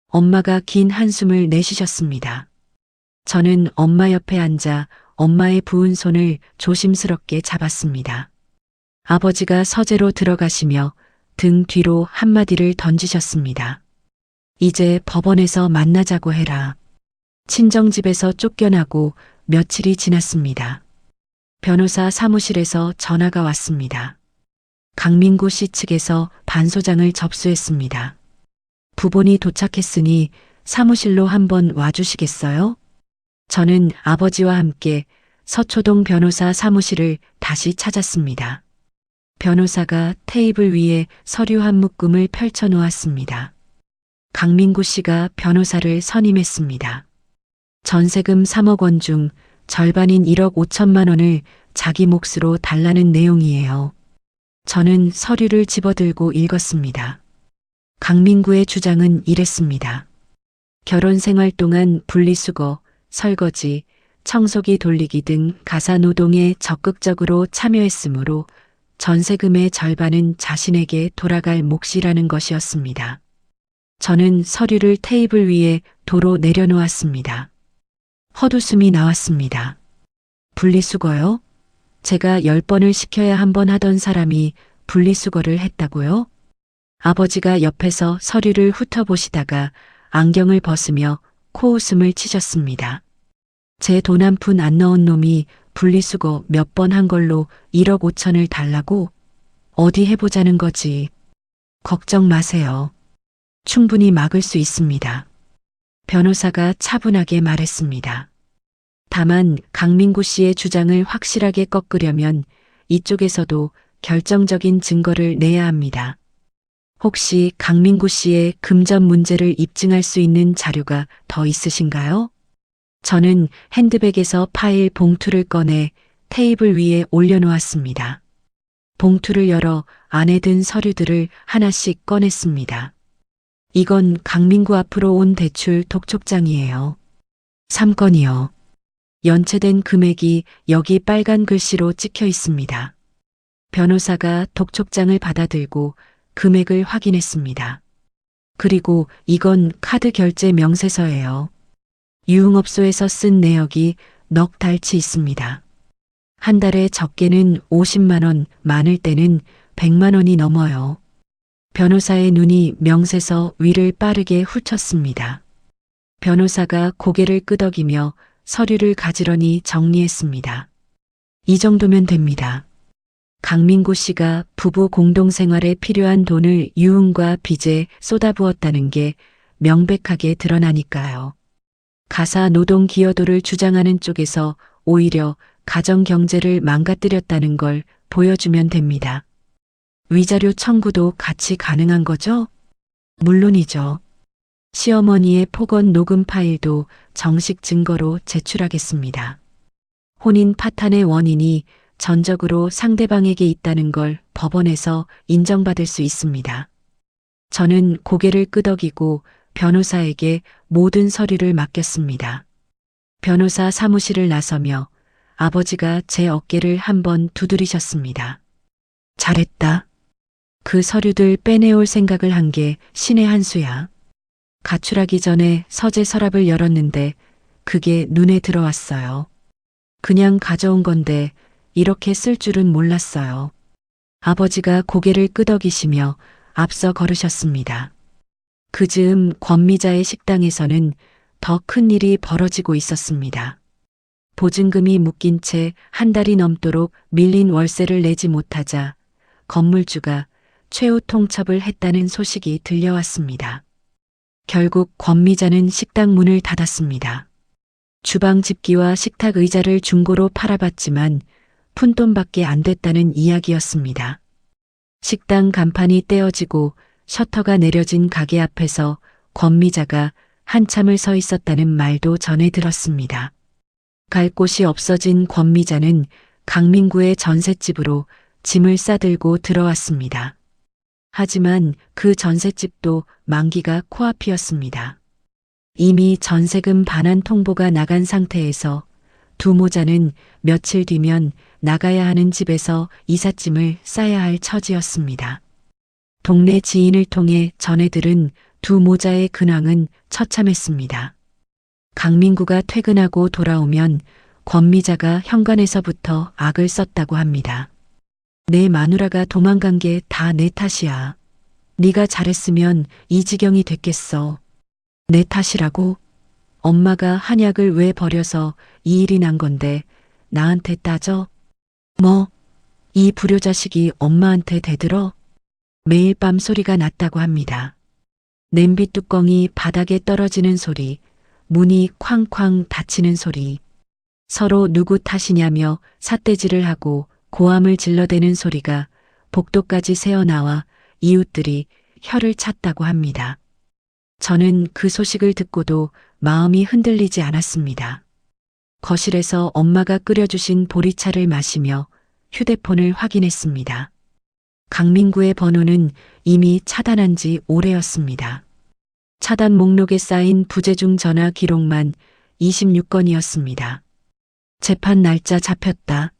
엄마가 긴 한숨을 내쉬셨습니다. 저는 엄마 옆에 앉아 엄마의 부은 손을 조심스럽게 잡았습니다. 아버지가 서재로 들어가시며 등 뒤로 한마디를 던지셨습니다. 이제 법원에서 만나자고 해라. 친정집에서 쫓겨나고 며칠이 지났습니다. 변호사 사무실에서 전화가 왔습니다. 강민구 씨 측에서 반소장을 접수했습니다. 부본이 도착했으니 사무실로 한번 와주시겠어요? 저는 아버지와 함께 서초동 변호사 사무실을 다시 찾았습니다. 변호사가 테이블 위에 서류 한 묶음을 펼쳐 놓았습니다. 강민구 씨가 변호사를 선임했습니다. 전세금 3억 원 중 절반인 1억 5천만 원을 자기 몫으로 달라는 내용이에요. 저는 서류를 집어들고 읽었습니다. 강민구의 주장은 이랬습니다. 결혼 생활 동안 분리수거, 설거지, 청소기 돌리기 등 가사노동에 적극적으로 참여했으므로 전세금의 절반은 자신에게 돌아갈 몫이라는 것이었습니다. 저는 서류를 테이블 위에 도로 내려놓았습니다. 헛웃음이 나왔습니다. 분리수거요? 제가 10번을 시켜야 한 번 하던 사람이 분리수거를 했다고요? 아버지가 옆에서 서류를 훑어보시다가 안경을 벗으며 코웃음을 치셨습니다. 제 돈 한 푼 안 넣은 놈이 분리수거 몇 번 한 걸로 1억 5천을 달라고? 어디 해보자는 거지. 걱정 마세요. 충분히 막을 수 있습니다. 변호사가 차분하게 말했습니다. 다만 강민구 씨의 주장을 확실하게 꺾으려면 이쪽에서도 결정적인 증거를 내야 합니다. 혹시 강민구 씨의 금전 문제를 입증할 수 있는 자료가 더 있으신가요? 저는 핸드백에서 파일 봉투를 꺼내 테이블 위에 올려놓았습니다. 봉투를 열어 안에 든 서류들을 하나씩 꺼냈습니다. 이건 강민구 앞으로 온 대출 독촉장이에요. 3건이요. 연체된 금액이 여기 빨간 글씨로 찍혀 있습니다. 변호사가 독촉장을 받아들고 금액을 확인했습니다. 그리고 이건 카드 결제 명세서예요. 유흥업소에서 쓴 내역이 넉 달치 있습니다. 한 달에 적게는 50만 원, 많을 때는 100만 원이 넘어요. 변호사의 눈이 명세서 위를 빠르게 훑었습니다. 변호사가 고개를 끄덕이며 서류를 가지런히 정리했습니다. 이 정도면 됩니다. 강민구 씨가 부부 공동생활에 필요한 돈을 유흥과 빚에 쏟아부었다는 게 명백하게 드러나니까요. 가사 노동 기여도를 주장하는 쪽에서 오히려 가정 경제를 망가뜨렸다는 걸 보여주면 됩니다. 위자료 청구도 같이 가능한 거죠? 물론이죠. 시어머니의 폭언 녹음 파일도 정식 증거로 제출하겠습니다. 혼인 파탄의 원인이 전적으로 상대방에게 있다는 걸 법원에서 인정받을 수 있습니다. 저는 고개를 끄덕이고 변호사에게 모든 서류를 맡겼습니다. 변호사 사무실을 나서며 아버지가 제 어깨를 한번 두드리셨습니다. 잘했다. 그 서류들 빼내올 생각을 한 게 신의 한 수야. 가출하기 전에 서재 서랍을 열었는데 그게 눈에 들어왔어요. 그냥 가져온 건데 이렇게 쓸 줄은 몰랐어요. 아버지가 고개를 끄덕이시며 앞서 걸으셨습니다. 그 즈음 권미자의 식당에서는 더 큰 일이 벌어지고 있었습니다. 보증금이 묶인 채 한 달이 넘도록 밀린 월세를 내지 못하자 건물주가 최후 통첩을 했다는 소식이 들려왔습니다. 결국 권미자는 식당 문을 닫았습니다. 주방 집기와 식탁 의자를 중고로 팔아봤지만 푼돈밖에 안 됐다는 이야기였습니다. 식당 간판이 떼어지고 셔터가 내려진 가게 앞에서 권미자가 한참을 서 있었다는 말도 전해 들었습니다. 갈 곳이 없어진 권미자는 강민구의 전셋집으로 짐을 싸들고 들어왔습니다. 하지만 그 전셋집도 만기가 코앞이었습니다. 이미 전세금 반환 통보가 나간 상태에서 두 모자는 며칠 뒤면 나가야 하는 집에서 이삿짐을 싸야 할 처지였습니다. 동네 지인을 통해 전해 들은 두 모자의 근황은 처참했습니다. 강민구가 퇴근하고 돌아오면 권미자가 현관에서부터 악을 썼다고 합니다. 내 마누라가 도망간 게 다 내 탓이야. 네가 잘했으면 이 지경이 됐겠어. 내 탓이라고? 엄마가 한약을 왜 버려서 이 일이 난 건데 나한테 따져? 뭐, 이 불효자식이 엄마한테 대들어? 매일 밤 소리가 났다고 합니다. 냄비 뚜껑이 바닥에 떨어지는 소리, 문이 쾅쾅 닫히는 소리, 서로 누구 탓이냐며 삿대질을 하고 고함을 질러대는 소리가 복도까지 새어나와 이웃들이 혀를 찼다고 합니다. 저는 그 소식을 듣고도 마음이 흔들리지 않았습니다. 거실에서 엄마가 끓여주신 보리차를 마시며 휴대폰을 확인했습니다. 강민구의 번호는 이미 차단한 지 오래였습니다. 차단 목록에 쌓인 부재중 전화 기록만 26건이었습니다. 재판 날짜 잡혔다.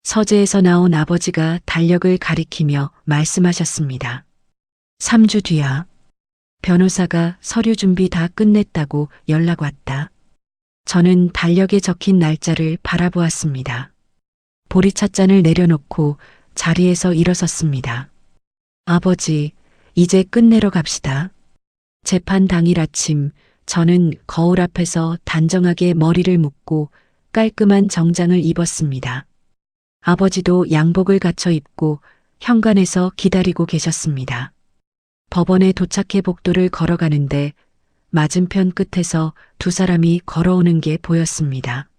서재에서 나온 아버지가 달력을 가리키며 말씀하셨습니다. 3주 뒤야. 변호사가 서류 준비 다 끝냈다고 연락 왔다. 저는 달력에 적힌 날짜를 바라보았습니다. 보리찻잔을 내려놓고 자리에서 일어섰습니다. 아버지, 이제 끝내러 갑시다. 재판 당일 아침, 저는 거울 앞에서 단정하게 머리를 묶고 깔끔한 정장을 입었습니다. 아버지도 양복을 갖춰 입고 현관에서 기다리고 계셨습니다. 법원에 도착해 복도를 걸어가는데 맞은편 끝에서 두 사람이 걸어오는 게 보였습니다.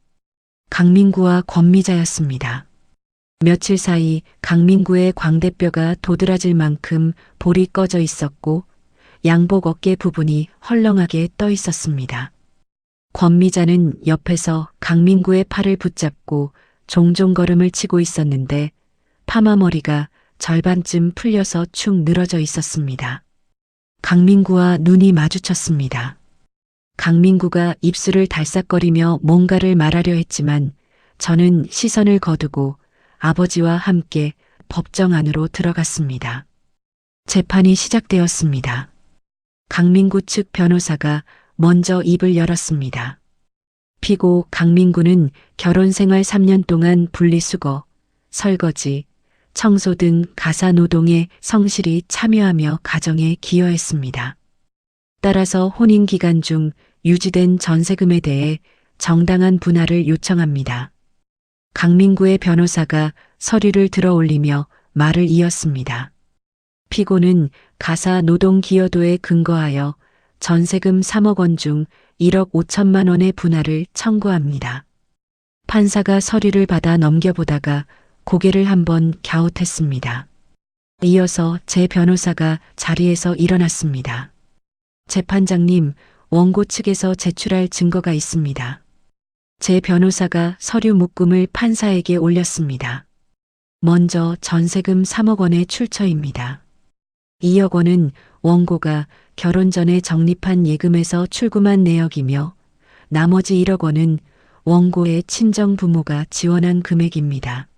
강민구와 권미자였습니다. 며칠 사이 강민구의 광대뼈가 도드라질 만큼 볼이 꺼져 있었고 양복 어깨 부분이 헐렁하게 떠 있었습니다. 권미자는 옆에서 강민구의 팔을 붙잡고 종종 걸음을 치고 있었는데 파마머리가 절반쯤 풀려서 축 늘어져 있었습니다. 강민구와 눈이 마주쳤습니다. 강민구가 입술을 달싹거리며 뭔가를 말하려 했지만 저는 시선을 거두고 아버지와 함께 법정 안으로 들어갔습니다. 재판이 시작되었습니다. 강민구 측 변호사가 먼저 입을 열었습니다. 피고 강민구는 결혼 생활 3년 동안 분리수거, 설거지, 청소 등 가사 노동에 성실히 참여하며 가정에 기여했습니다. 따라서 혼인 기간 중 유지된 전세금에 대해 정당한 분할을 요청합니다. 강민구의 변호사가 서류를 들어 올리며 말을 이었습니다. 피고는 가사 노동 기여도에 근거하여 전세금 3억 원 중 1억 5천만 원의 분할을 청구합니다. 판사가 서류를 받아 넘겨보다가 고개를 한번 갸웃했습니다. 이어서 제 변호사가 자리에서 일어났습니다. 재판장님, 원고 측에서 제출할 증거가 있습니다. 제 변호사가 서류 묶음을 판사에게 올렸습니다. 먼저 전세금 3억 원의 출처입니다. 2억 원은 원고가 결혼 전에 적립한 예금에서 출금한 내역이며 나머지 1억 원은 원고의 친정 부모가 지원한 금액입니다.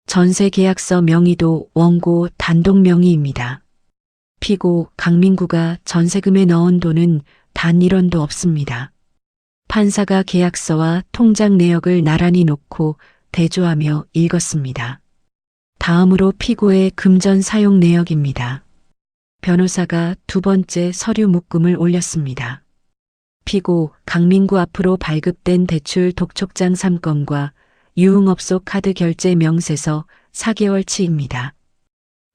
전세 계약서 명의도 원고 단독 명의입니다. 피고 강민구가 전세금에 넣은 돈은 단 1원도 없습니다. 판사가 계약서와 통장 내역을 나란히 놓고 대조하며 읽었습니다. 다음으로 피고의 금전 사용 내역입니다. 변호사가 두 번째 서류 묶음을 올렸습니다. 피고 강민구 앞으로 발급된 대출 독촉장 3건과 유흥업소 카드 결제 명세서 4개월치입니다.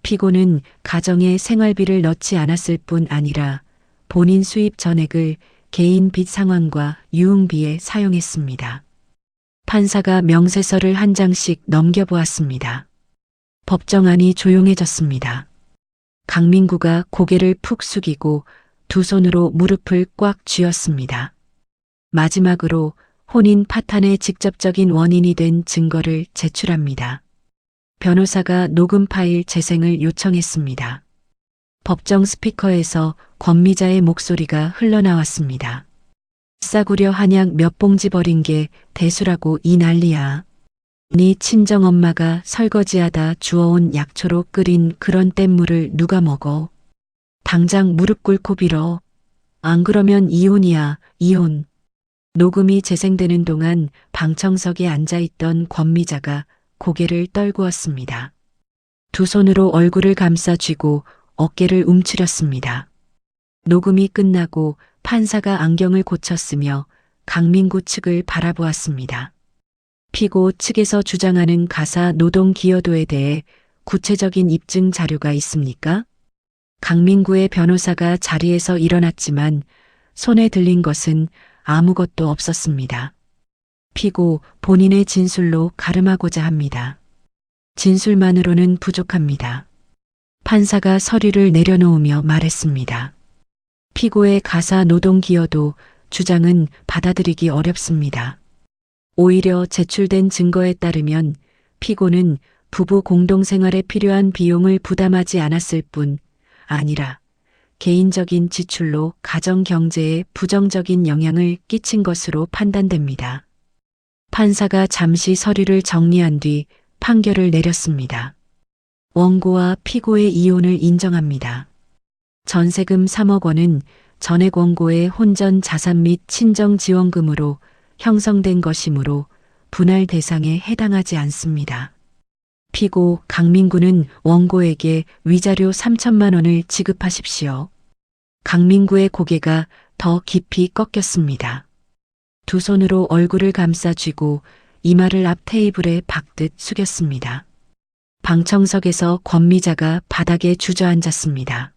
피고는 가정에 생활비를 넣지 않았을 뿐 아니라 본인 수입 전액을 개인 빚 상환과 유흥비에 사용했습니다. 판사가 명세서를 한 장씩 넘겨보았습니다. 법정안이 조용해졌습니다. 강민구가 고개를 푹 숙이고 두 손으로 무릎을 꽉 쥐었습니다. 마지막으로 혼인 파탄의 직접적인 원인이 된 증거를 제출합니다. 변호사가 녹음 파일 재생을 요청했습니다. 법정 스피커에서 권미자의 목소리가 흘러나왔습니다. 싸구려 한약 몇 봉지 버린 게 대수라고 이 난리야. 네 친정엄마가 설거지하다 주워온 약초로 끓인 그런 뗏물을 누가 먹어. 당장 무릎 꿇고 빌어. 안 그러면 이혼이야, 이혼. 녹음이 재생되는 동안 방청석에 앉아있던 권미자가 고개를 떨구었습니다. 두 손으로 얼굴을 감싸 쥐고 어깨를 움츠렸습니다. 녹음이 끝나고 판사가 안경을 고쳤으며 강민구 측을 바라보았습니다. 피고 측에서 주장하는 가사 노동 기여도에 대해 구체적인 입증 자료가 있습니까? 강민구의 변호사가 자리에서 일어났지만 손에 들린 것은 아무것도 없었습니다. 피고 본인의 진술로 가름하고자 합니다. 진술만으로는 부족합니다. 판사가 서류를 내려놓으며 말했습니다. 피고의 가사 노동 기여도 주장은 받아들이기 어렵습니다. 오히려 제출된 증거에 따르면 피고는 부부 공동생활에 필요한 비용을 부담하지 않았을 뿐 아니라 개인적인 지출로 가정 경제에 부정적인 영향을 끼친 것으로 판단됩니다. 판사가 잠시 서류를 정리한 뒤 판결을 내렸습니다. 원고와 피고의 이혼을 인정합니다. 전세금 3억 원은 전액 원고의 혼전 자산 및 친정 지원금으로 형성된 것이므로 분할 대상에 해당하지 않습니다. 피고 강민구는 원고에게 위자료 3천만 원을 지급하십시오. 강민구의 고개가 더 깊이 꺾였습니다. 두 손으로 얼굴을 감싸 쥐고 이마를 앞 테이블에 박듯 숙였습니다. 방청석에서 권미자가 바닥에 주저앉았습니다.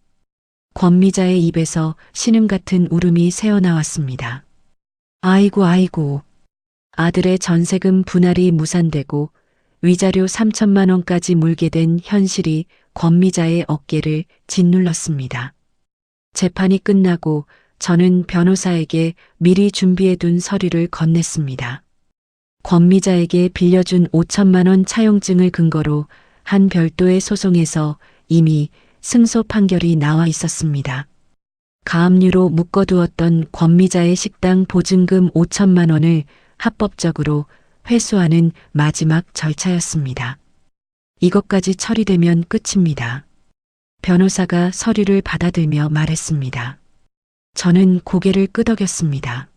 권미자의 입에서 신음 같은 울음이 새어나왔습니다. 아이고 아이고. 아들의 전세금 분할이 무산되고 위자료 3천만 원까지 물게 된 현실이 권미자의 어깨를 짓눌렀습니다. 재판이 끝나고 저는 변호사에게 미리 준비해둔 서류를 건넸습니다. 권미자에게 빌려준 5천만 원 차용증을 근거로 한 별도의 소송에서 이미 승소 판결이 나와 있었습니다. 가압류로 묶어두었던 권미자의 식당 보증금 5천만 원을 합법적으로 회수하는 마지막 절차였습니다. 이것까지 처리되면 끝입니다. 변호사가 서류를 받아들며 말했습니다. 저는 고개를 끄덕였습니다.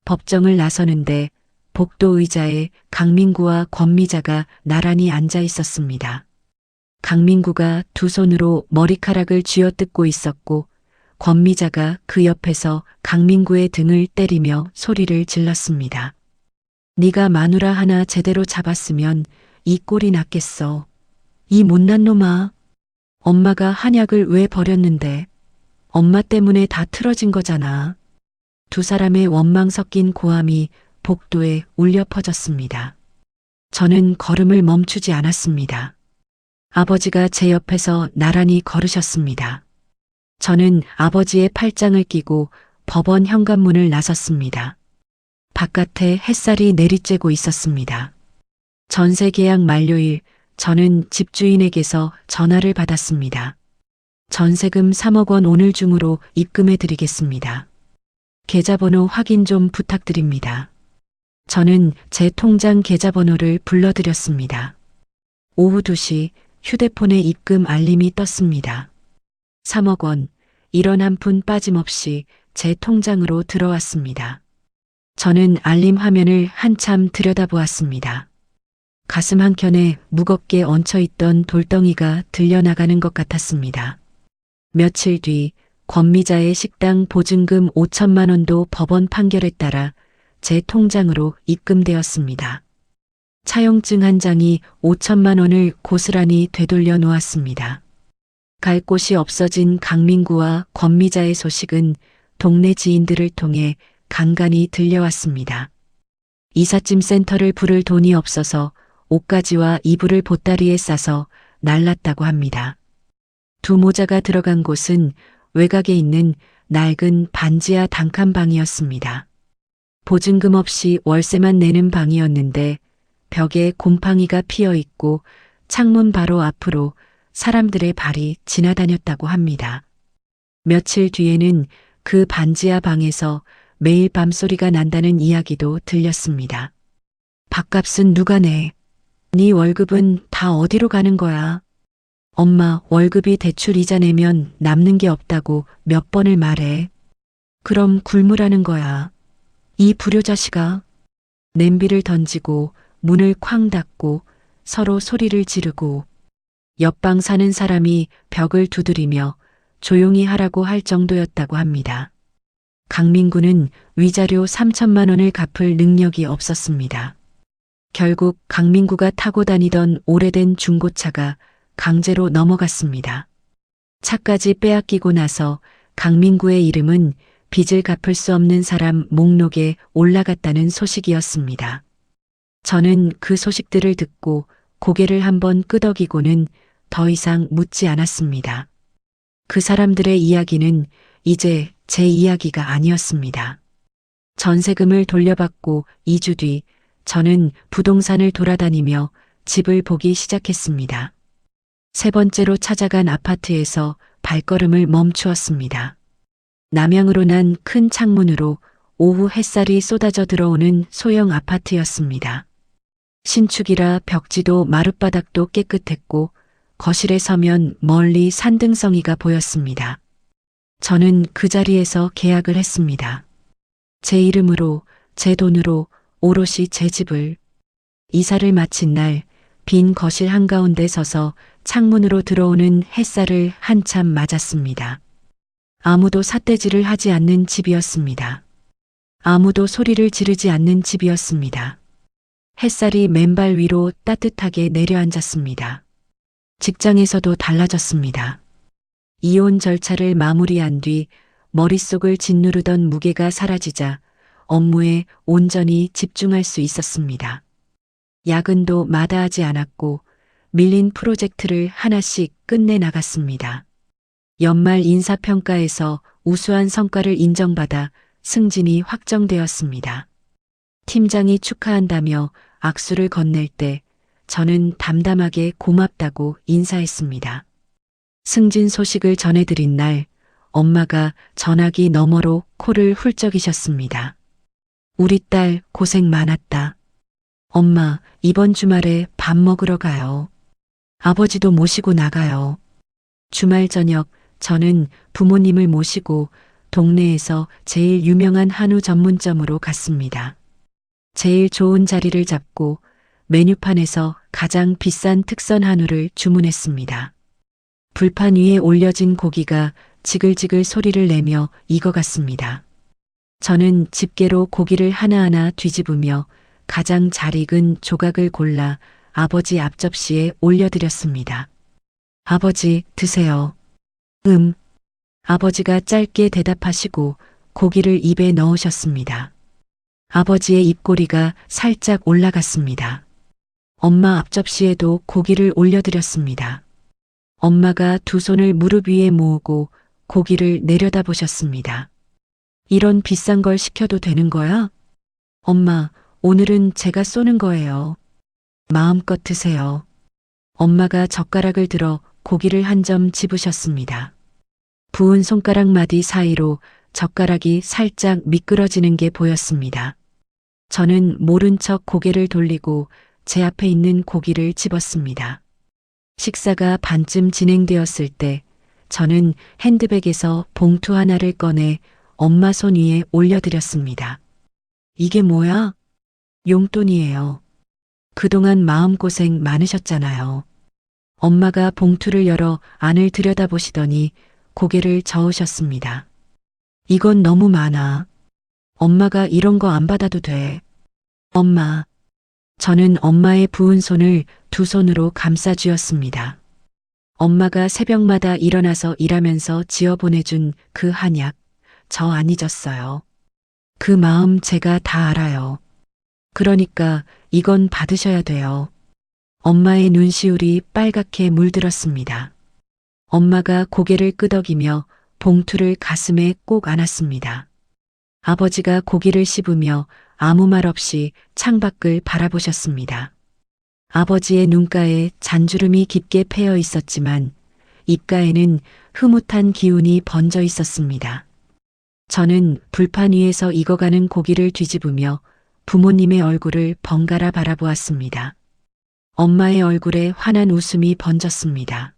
법정을 나서는데 복도 의자에 강민구와 권미자가 나란히 앉아 있었습니다. 강민구가 두 손으로 머리카락을 쥐어뜯고 있었고 권미자가 그 옆에서 강민구의 등을 때리며 소리를 질렀습니다. 네가 마누라 하나 제대로 잡았으면 이 꼴이 났겠어. 이 못난 놈아. 엄마가 한약을 왜 버렸는데? 엄마 때문에 다 틀어진 거잖아. 두 사람의 원망 섞인 고함이 복도에 울려 퍼졌습니다. 저는 걸음을 멈추지 않았습니다. 아버지가 제 옆에서 나란히 걸으셨습니다. 저는 아버지의 팔짱을 끼고 법원 현관문을 나섰습니다. 바깥에 햇살이 내리쬐고 있었습니다. 전세 계약 만료일 저는 집주인에게서 전화를 받았습니다. 전세금 3억 원 오늘 중으로 입금해 드리겠습니다. 계좌번호 확인 좀 부탁드립니다. 저는 제 통장 계좌번호를 불러드렸습니다. 오후 2시 휴대폰에 입금 알림이 떴습니다. 3억 원, 1원 한 푼 빠짐없이 제 통장으로 들어왔습니다. 저는 알림 화면을 한참 들여다보았습니다. 가슴 한켠에 무겁게 얹혀있던 돌덩이가 들려나가는 것 같았습니다. 며칠 뒤 권미자의 식당 보증금 5천만 원도 법원 판결에 따라 제 통장으로 입금되었습니다. 차용증 한 장이 5천만 원을 고스란히 되돌려 놓았습니다. 갈 곳이 없어진 강민구와 권미자의 소식은 동네 지인들을 통해 간간히 들려왔습니다. 이삿짐 센터를 부를 돈이 없어서 옷가지와 이불을 보따리에 싸서 날랐다고 합니다. 두 모자가 들어간 곳은 외곽에 있는 낡은 반지하 단칸방이었습니다. 보증금 없이 월세만 내는 방이었는데 벽에 곰팡이가 피어 있고 창문 바로 앞으로 사람들의 발이 지나다녔다고 합니다. 며칠 뒤에는 그 반지하 방에서 매일 밤소리가 난다는 이야기도 들렸습니다. 밥값은 누가 내? 네 월급은 다 어디로 가는 거야? 엄마 월급이 대출 이자 내면 남는 게 없다고 몇 번을 말해. 그럼 굶으라는 거야. 이 불효자식아. 냄비를 던지고 문을 쾅 닫고 서로 소리를 지르고 옆방 사는 사람이 벽을 두드리며 조용히 하라고 할 정도였다고 합니다. 강민구는 위자료 3천만 원을 갚을 능력이 없었습니다. 결국 강민구가 타고 다니던 오래된 중고차가 강제로 넘어갔습니다. 차까지 빼앗기고 나서 강민구의 이름은 빚을 갚을 수 없는 사람 목록에 올라갔다는 소식이었습니다. 저는 그 소식들을 듣고 고개를 한번 끄덕이고는 더 이상 묻지 않았습니다. 그 사람들의 이야기는 이제 제 이야기가 아니었습니다. 전세금을 돌려받고 2주 뒤 저는 부동산을 돌아다니며 집을 보기 시작했습니다. 세 번째로 찾아간 아파트에서 발걸음을 멈추었습니다. 남향으로 난 큰 창문으로 오후 햇살이 쏟아져 들어오는 소형 아파트였습니다. 신축이라 벽지도 마룻바닥도 깨끗했고 거실에 서면 멀리 산등성이가 보였습니다. 저는 그 자리에서 계약을 했습니다. 제 이름으로, 제 돈으로 오롯이 제 집을. 이사를 마친 날 빈 거실 한가운데 서서 창문으로 들어오는 햇살을 한참 맞았습니다. 아무도 삿대질을 하지 않는 집이었습니다. 아무도 소리를 지르지 않는 집이었습니다. 햇살이 맨발 위로 따뜻하게 내려앉았습니다. 직장에서도 달라졌습니다. 이혼 절차를 마무리한 뒤 머릿속을 짓누르던 무게가 사라지자 업무에 온전히 집중할 수 있었습니다. 야근도 마다하지 않았고 밀린 프로젝트를 하나씩 끝내 나갔습니다. 연말 인사평가에서 우수한 성과를 인정받아 승진이 확정되었습니다. 팀장이 축하한다며 악수를 건넬 때 저는 담담하게 고맙다고 인사했습니다. 승진 소식을 전해드린 날 엄마가 전화기 너머로 코를 훌쩍이셨습니다. 우리 딸 고생 많았다. 엄마, 이번 주말에 밥 먹으러 가요. 아버지도 모시고 나가요. 주말 저녁 저는 부모님을 모시고 동네에서 제일 유명한 한우 전문점으로 갔습니다. 제일 좋은 자리를 잡고 메뉴판에서 가장 비싼 특선 한우를 주문했습니다. 불판 위에 올려진 고기가 지글지글 소리를 내며 익어갔습니다. 저는 집게로 고기를 하나하나 뒤집으며 가장 잘 익은 조각을 골라 아버지 앞접시에 올려드렸습니다. 아버지, 드세요. 아버지가 짧게 대답하시고 고기를 입에 넣으셨습니다. 아버지의 입꼬리가 살짝 올라갔습니다. 엄마 앞접시에도 고기를 올려드렸습니다. 엄마가 두 손을 무릎 위에 모으고 고기를 내려다보셨습니다. 이런 비싼 걸 시켜도 되는 거야? 엄마, 오늘은 제가 쏘는 거예요. 마음껏 드세요. 엄마가 젓가락을 들어 고기를 한 점 집으셨습니다. 부은 손가락 마디 사이로 젓가락이 살짝 미끄러지는 게 보였습니다. 저는 모른 척 고개를 돌리고 제 앞에 있는 고기를 집었습니다. 식사가 반쯤 진행되었을 때 저는 핸드백에서 봉투 하나를 꺼내 엄마 손 위에 올려드렸습니다. 이게 뭐야? 용돈이에요. 그동안 마음고생 많으셨잖아요. 엄마가 봉투를 열어 안을 들여다보시더니 고개를 저으셨습니다. 이건 너무 많아. 엄마가 이런 거 안 받아도 돼. 엄마. 저는 엄마의 부은 손을 두 손으로 감싸 쥐었습니다. 엄마가 새벽마다 일어나서 일하면서 지어 보내준 그 한약, 저 안 잊었어요. 그 마음 제가 다 알아요. 그러니까 이건 받으셔야 돼요. 엄마의 눈시울이 빨갛게 물들었습니다. 엄마가 고개를 끄덕이며 봉투를 가슴에 꼭 안았습니다. 아버지가 고기를 씹으며 아무 말 없이 창밖을 바라보셨습니다. 아버지의 눈가에 잔주름이 깊게 패여 있었지만 입가에는 흐뭇한 기운이 번져 있었습니다. 저는 불판 위에서 익어가는 고기를 뒤집으며 부모님의 얼굴을 번갈아 바라보았습니다. 엄마의 얼굴에 환한 웃음이 번졌습니다.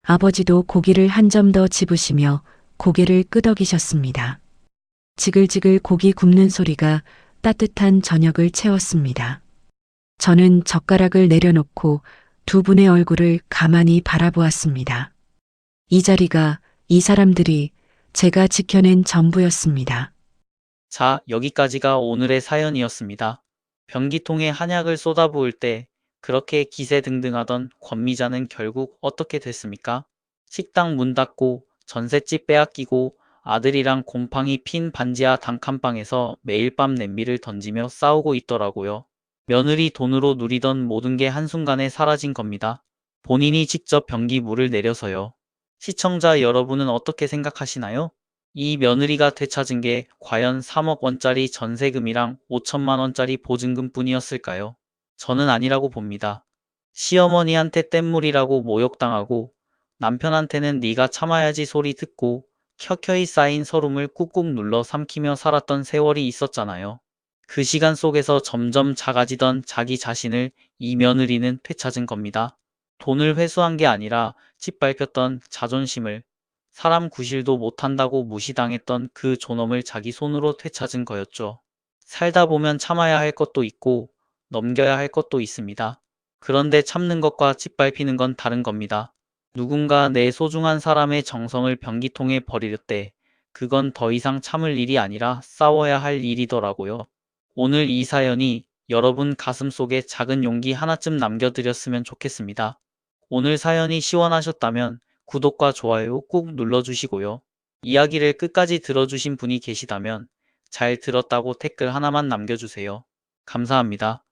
아버지도 고기를 한 점 더 집으시며 고개를 끄덕이셨습니다. 지글지글 고기 굽는 소리가 따뜻한 저녁을 채웠습니다. 저는 젓가락을 내려놓고 두 분의 얼굴을 가만히 바라보았습니다. 이 자리가, 이 사람들이 제가 지켜낸 전부였습니다. 자, 여기까지가 오늘의 사연이었습니다. 변기통에 한약을 쏟아부을 때 그렇게 기세등등하던 권미자는 결국 어떻게 됐습니까? 식당 문 닫고 전셋집 빼앗기고 아들이랑 곰팡이 핀 반지하 단칸방에서 매일 밤 냄비를 던지며 싸우고 있더라고요. 며느리 돈으로 누리던 모든 게 한순간에 사라진 겁니다. 본인이 직접 변기 물을 내려서요. 시청자 여러분은 어떻게 생각하시나요? 이 며느리가 되찾은 게 과연 3억 원짜리 전세금이랑 5천만 원짜리 보증금 뿐이었을까요? 저는 아니라고 봅니다. 시어머니한테 땜물이라고 모욕당하고 남편한테는 네가 참아야지 소리 듣고 켜켜이 쌓인 서름을 꾹꾹 눌러 삼키며 살았던 세월이 있었잖아요. 그 시간 속에서 점점 작아지던 자기 자신을 이 며느리는 되찾은 겁니다. 돈을 회수한 게 아니라 짓밟혔던 자존심을, 사람 구실도 못한다고 무시당했던 그 존엄을 자기 손으로 되찾은 거였죠. 살다 보면 참아야 할 것도 있고 넘겨야 할 것도 있습니다. 그런데 참는 것과 짓밟히는 건 다른 겁니다. 누군가 내 소중한 사람의 정성을 변기통에 버리렸대. 그건 더 이상 참을 일이 아니라 싸워야 할 일이더라고요. 오늘 이 사연이 여러분 가슴속에 작은 용기 하나쯤 남겨드렸으면 좋겠습니다. 오늘 사연이 시원하셨다면 구독과 좋아요 꾹 눌러주시고요. 이야기를 끝까지 들어주신 분이 계시다면 잘 들었다고 댓글 하나만 남겨주세요. 감사합니다.